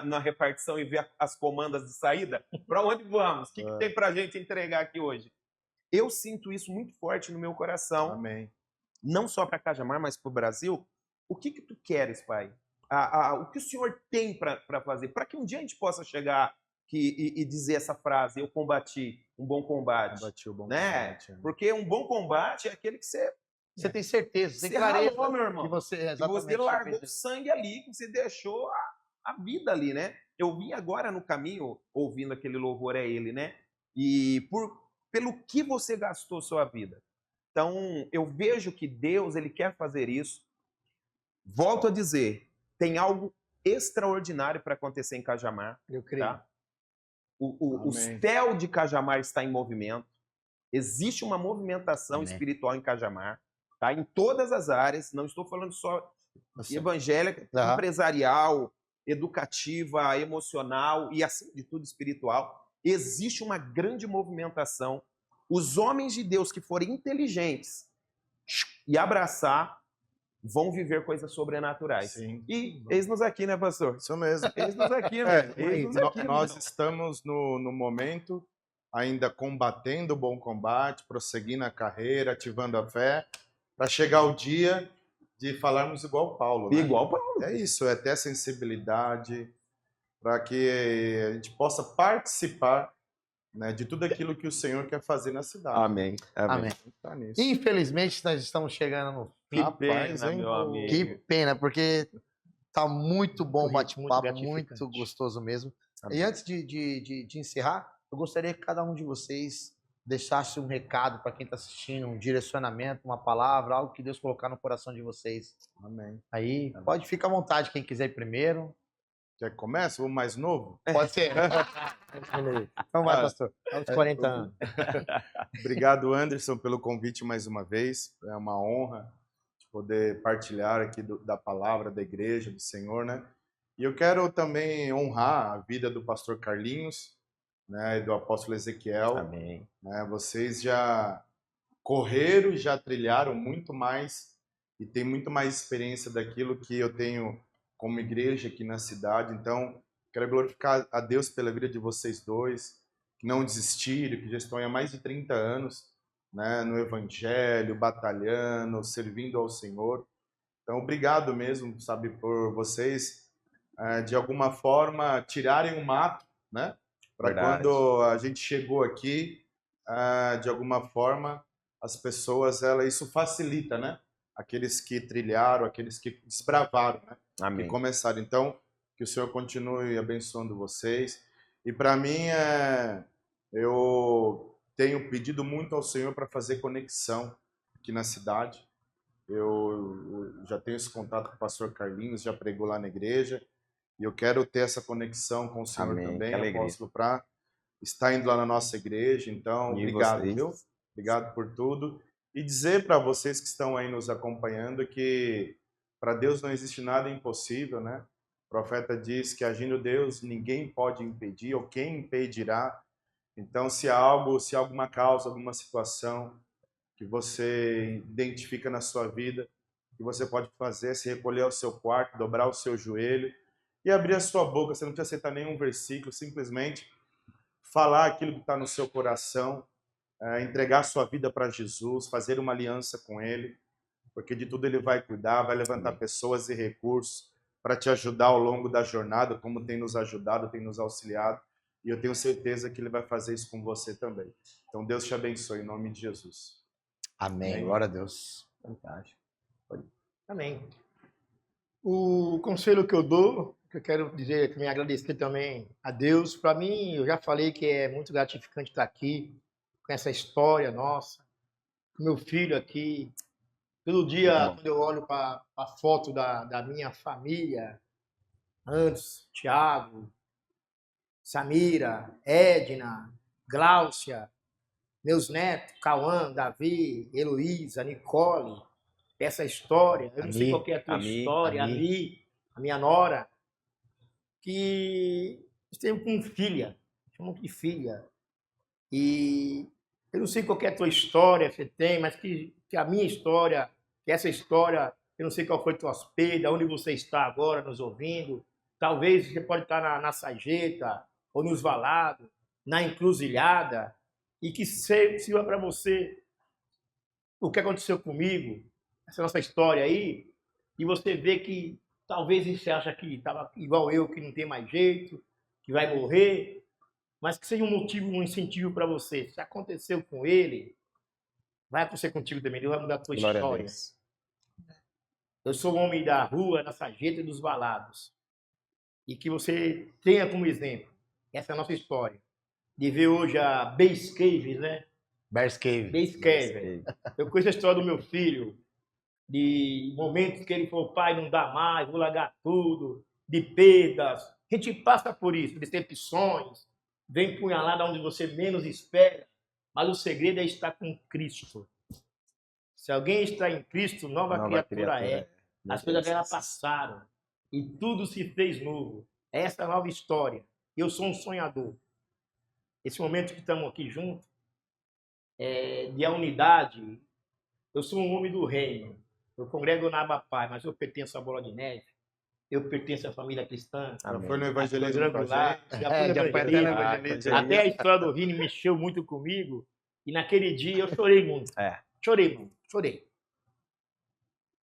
na repartição e ver as comandas de saída? Para onde vamos? O que tem para a gente entregar aqui hoje? Eu sinto isso muito forte no meu coração. Amém. Não só para Cajamar, mas para o Brasil. O que tu queres, Pai? O que o Senhor tem para fazer? Para que um dia a gente possa chegar e dizer essa frase, eu combati um bom combate. Combati o bom né? combate, né? Porque um bom combate é aquele que Você tem certeza, você tem você clareza. ralou, meu irmão. Que você, que exatamente, você largou o sangue ali, que você deixou a vida ali, né? Eu vim agora no caminho, ouvindo aquele louvor é ele, né? E pelo que você gastou sua vida. Então, eu vejo que Deus, ele quer fazer isso. Volto a dizer, tem algo extraordinário para acontecer em Cajamar. Eu creio. Tá? O Amém. céu de Cajamar está em movimento. Existe uma movimentação Amém. espiritual em Cajamar, tá? Em todas as áreas. Não estou falando só Assim, evangélica, Tá. empresarial, educativa, emocional e, acima de tudo, espiritual. Existe uma grande movimentação. Os homens de Deus que forem inteligentes e abraçar vão viver coisas sobrenaturais. Sim. E eis-nos aqui, né, pastor? Isso mesmo. Eis-nos aqui, É, mano. Eis-nos no- aqui, nós mano. estamos no momento ainda combatendo o bom combate, prosseguindo a carreira, ativando a fé, para chegar o dia de falarmos igual Paulo. Né? Igual Paulo. É isso, é ter sensibilidade para que a gente possa participar, né, de tudo aquilo que o Senhor quer fazer na cidade. Amém. Amém. Tá nisso. Infelizmente, nós estamos chegando no fim. Que Rapaz, pena, hein? meu amigo. Que pena, porque tá muito bom o Muito rico, bate-papo, muito muito gratificante. gostoso mesmo. Amém. E antes de encerrar, eu gostaria que cada um de vocês deixasse um recado para quem está assistindo, um direcionamento, uma palavra, algo que Deus colocar no coração de vocês. Amém. Aí, Amém. pode ficar à vontade, quem quiser ir primeiro. Quer que comece? O mais novo? Pode ser. Então vai, pastor. Aos 40 anos. Obrigado, Anderson, pelo convite mais uma vez. É uma honra de poder partilhar aqui da palavra da igreja, do Senhor, né? E eu quero também honrar a vida do pastor Carlinhos, né, e do apóstolo Ezequiel. Amém. Né? Vocês já correram e já trilharam muito mais e tem muito mais experiência daquilo que eu tenho como igreja aqui na cidade. Então, quero glorificar a Deus pela vida de vocês dois, que não desistiram, que já estão há mais de 30 anos, né, no evangelho, batalhando, servindo ao Senhor. Então, obrigado mesmo, sabe, por vocês, de alguma forma, tirarem o mato, né, para quando a gente chegou aqui, de alguma forma, as pessoas, isso facilita, né, aqueles que trilharam, aqueles que desbravaram, né, Amém. que começaram. Então, que o Senhor continue abençoando vocês. E para mim, eu tenho pedido muito ao Senhor para fazer conexão aqui na cidade. Eu já tenho esse contato com o pastor Carlinhos, já pregou lá na igreja. E eu quero ter essa conexão com o Senhor. Amém. Também, apóstolo, para estar indo lá na nossa igreja. Então, obrigado, viu? Obrigado por tudo. E dizer para vocês que estão aí nos acompanhando que para Deus não existe nada impossível, né? O profeta diz que agindo Deus, ninguém pode impedir, ou quem impedirá. Então, se há alguma causa, alguma situação que você identifica na sua vida, que você pode fazer é se recolher ao seu quarto, dobrar o seu joelho e abrir a sua boca. Você não precisa aceitar nenhum versículo, simplesmente falar aquilo que está no seu coração, entregar a sua vida para Jesus, fazer uma aliança com Ele, porque de tudo Ele vai cuidar, vai levantar pessoas e recursos para te ajudar ao longo da jornada, como tem nos ajudado, tem nos auxiliado, e eu tenho certeza que Ele vai fazer isso com você também. Então Deus te abençoe em nome de Jesus. Amém. Amém. Glória a Deus. Fantástico. Amém. O conselho que eu dou, que eu quero dizer, também agradecer também a Deus. Para mim, eu já falei que é muito gratificante estar aqui, com essa história nossa, com meu filho aqui. Todo dia, quando eu olho para a foto da minha família, antes, Tiago, Samira, Edna, Gláucia, meus netos, Cauã, Davi, Heloísa, Nicole, essa história, eu não sei qual que é a tua história, a minha nora, que tenho com filha, chamo de filha, e eu não sei qual que é a tua história que você tem, mas que a minha história, que essa história, eu não sei qual foi a tua perda, onde você está agora nos ouvindo, talvez você pode estar na Sarjeta, ou nos Valados, na Encruzilhada, e que sirva para você o que aconteceu comigo, essa nossa história aí, e você vê que talvez você acha que estava igual eu, que não tem mais jeito, que vai morrer, mas que seja um motivo, um incentivo para você. Se aconteceu com ele, vai acontecer contigo também, Deus vai mudar a tua história. Eu sou um homem da rua, da Sarjeta e dos Valados, e que você tenha como exemplo essa é a nossa história. De ver hoje a Base Cave, né? Base Cave. Base Cave. Eu conheço a história do meu filho, de momentos que ele falou, pai, não dá mais, vou largar tudo, de perdas. A gente passa por isso, decepções, vem punhalada onde você menos espera, mas o segredo é estar com Cristo. Se alguém está em Cristo, nova criatura é. As coisas dela passaram e tudo se fez novo. Essa é a nova história. Eu sou um sonhador. Esse momento que estamos aqui juntos, de a unidade, eu sou um homem do reino. Eu congrego na Aba Pai, mas eu pertenço à Bola de Neve. Eu pertenço à família cristã. Já foi no evangelismo com a gente? Já fui no evangelismo. Até a história do Vini mexeu muito comigo. E naquele dia eu chorei muito. Chorei muito. Chorei.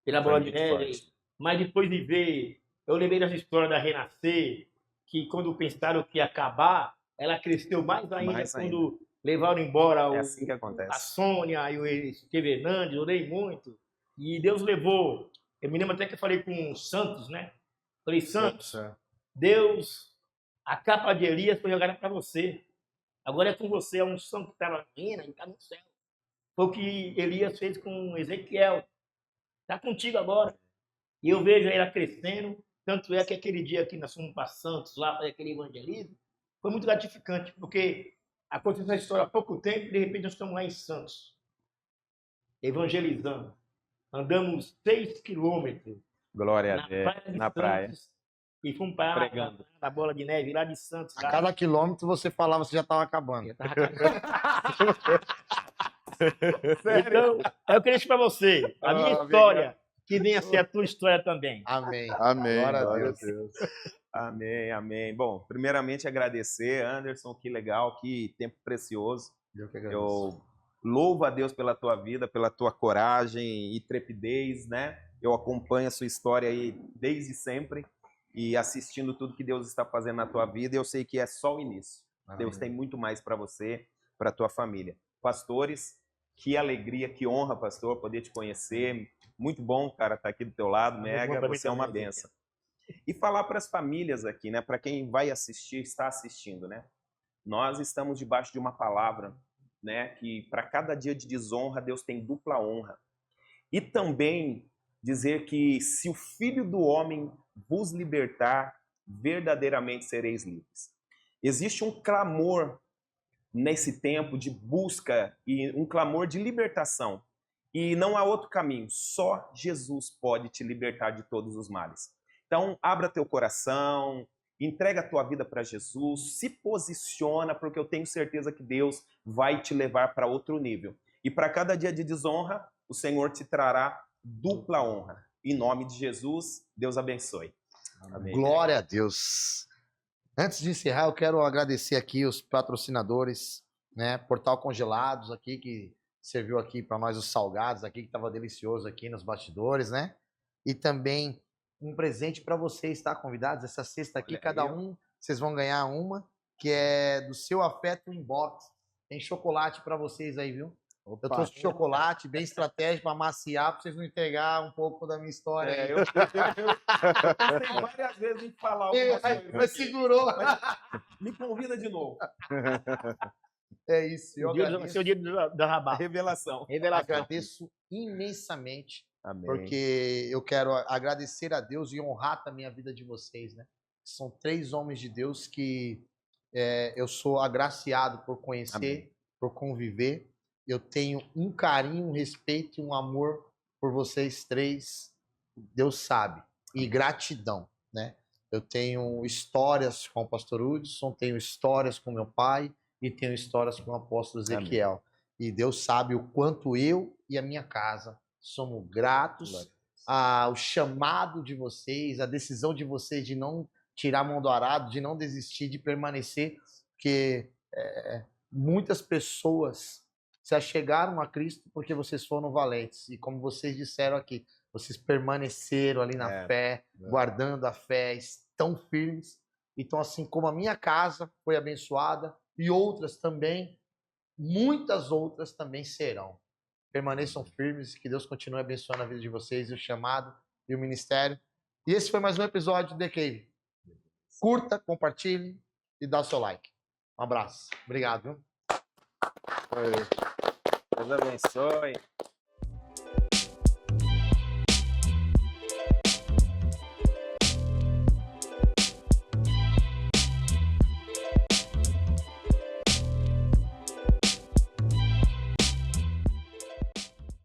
Pela Bola de Neve. Mas depois de ver, eu lembrei dessa história da Renascer, que quando pensaram que ia acabar, ela cresceu mais ainda quando levaram embora assim que acontece. A Sônia e o Esteve Hernandes, eu orei muito. E Deus levou. Eu me lembro até que eu falei com o Santos, né? Falei, Santos, Deus, a capa de Elias foi jogada para você. Agora é com você, a unção que estava vindo e está no céu. Foi o que Elias fez com Ezequiel. Está contigo agora. E eu vejo ela crescendo. Tanto é que aquele dia que nós fomos para Santos, lá fazer aquele evangelismo, foi muito gratificante, porque aconteceu essa história há pouco tempo e de repente nós estamos lá em Santos, evangelizando. Andamos 6 quilômetros Glória a na Deus. praia de Na Santos praia. e fomos para Pregando. a bola de neve lá de Santos. A Lá. cada quilômetro você falava, você já estava acabando. Eu tava Então, eu queria dizer para você, a minha história, que venha a ser a tua história também. Amém. Amém. Glória a Glória a Deus. Deus. Amém, amém. Bom, primeiramente agradecer, Anderson, que legal, que tempo precioso. Eu que agradeço. Eu louvo a Deus pela tua vida, pela tua coragem e trepidez, né? Eu acompanho a sua história aí desde sempre e assistindo tudo que Deus está fazendo na tua vida, eu sei que é só o início. Amém. Deus tem muito mais para você, para tua família. Pastores, que alegria, que honra, pastor, poder te conhecer. Muito bom, cara, estar aqui do teu lado, Mega, você é uma benção. E falar para as famílias aqui, né? Para quem vai assistir, está assistindo, né? Nós estamos debaixo de uma palavra, né? Que para cada dia de desonra, Deus tem dupla honra. E também dizer que se o Filho do Homem vos libertar, verdadeiramente sereis livres. Existe um clamor nesse tempo de busca e um clamor de libertação. E não há outro caminho, só Jesus pode te libertar de todos os males. Então, abra teu coração, entrega a tua vida para Jesus, se posiciona, porque eu tenho certeza que Deus vai te levar para outro nível. E para cada dia de desonra, o Senhor te trará dupla honra. Em nome de Jesus, Deus abençoe. Amém. Glória a Deus. Antes de encerrar, eu quero agradecer aqui os patrocinadores, né? Portal Congelados aqui, que serviu aqui para nós os salgados aqui, que estava delicioso aqui nos bastidores, né? E também um presente para vocês, tá? Convidados, essa cesta aqui, Olha cada aí, ó. um, vocês vão ganhar uma, que é do Seu Afeto Inbox. Tem chocolate para vocês aí, viu? Opa. Eu trouxe chocolate, bem estratégico para maciar, para vocês não entregar um pouco da minha história. aí. Eu pensei várias vezes em falar algumas coisas. Mas segurou. Me convida de novo. É isso. Eu Vai ser o dia da rabá. Revelação. Revelação. agradeço imensamente, Amém. porque eu quero agradecer a Deus e honrar também a vida de vocês, né? São 3 homens de Deus que eu sou agraciado por conhecer, Amém. por conviver. Eu tenho um carinho, um respeito e um amor por vocês 3, Deus sabe, e gratidão, né? Eu tenho histórias com o pastor Hudson, tenho histórias com meu pai e tenho histórias com o apóstolo Ezequiel. E Deus sabe o quanto eu e a minha casa somos gratos ao chamado de vocês, a decisão de vocês de não tirar a mão do arado, de não desistir, de permanecer, porque muitas pessoas se achegaram a Cristo porque vocês foram valentes. E como vocês disseram aqui, vocês permaneceram ali na fé, guardando a fé, estão firmes. Então, assim como a minha casa foi abençoada, e outras também, muitas outras também serão. Permaneçam firmes, que Deus continue abençoando a vida de vocês, e o chamado e o ministério. E esse foi mais um episódio do The Cave. Curta, compartilhe e dá o seu like. Um abraço. Obrigado. Viu? Deus abençoe.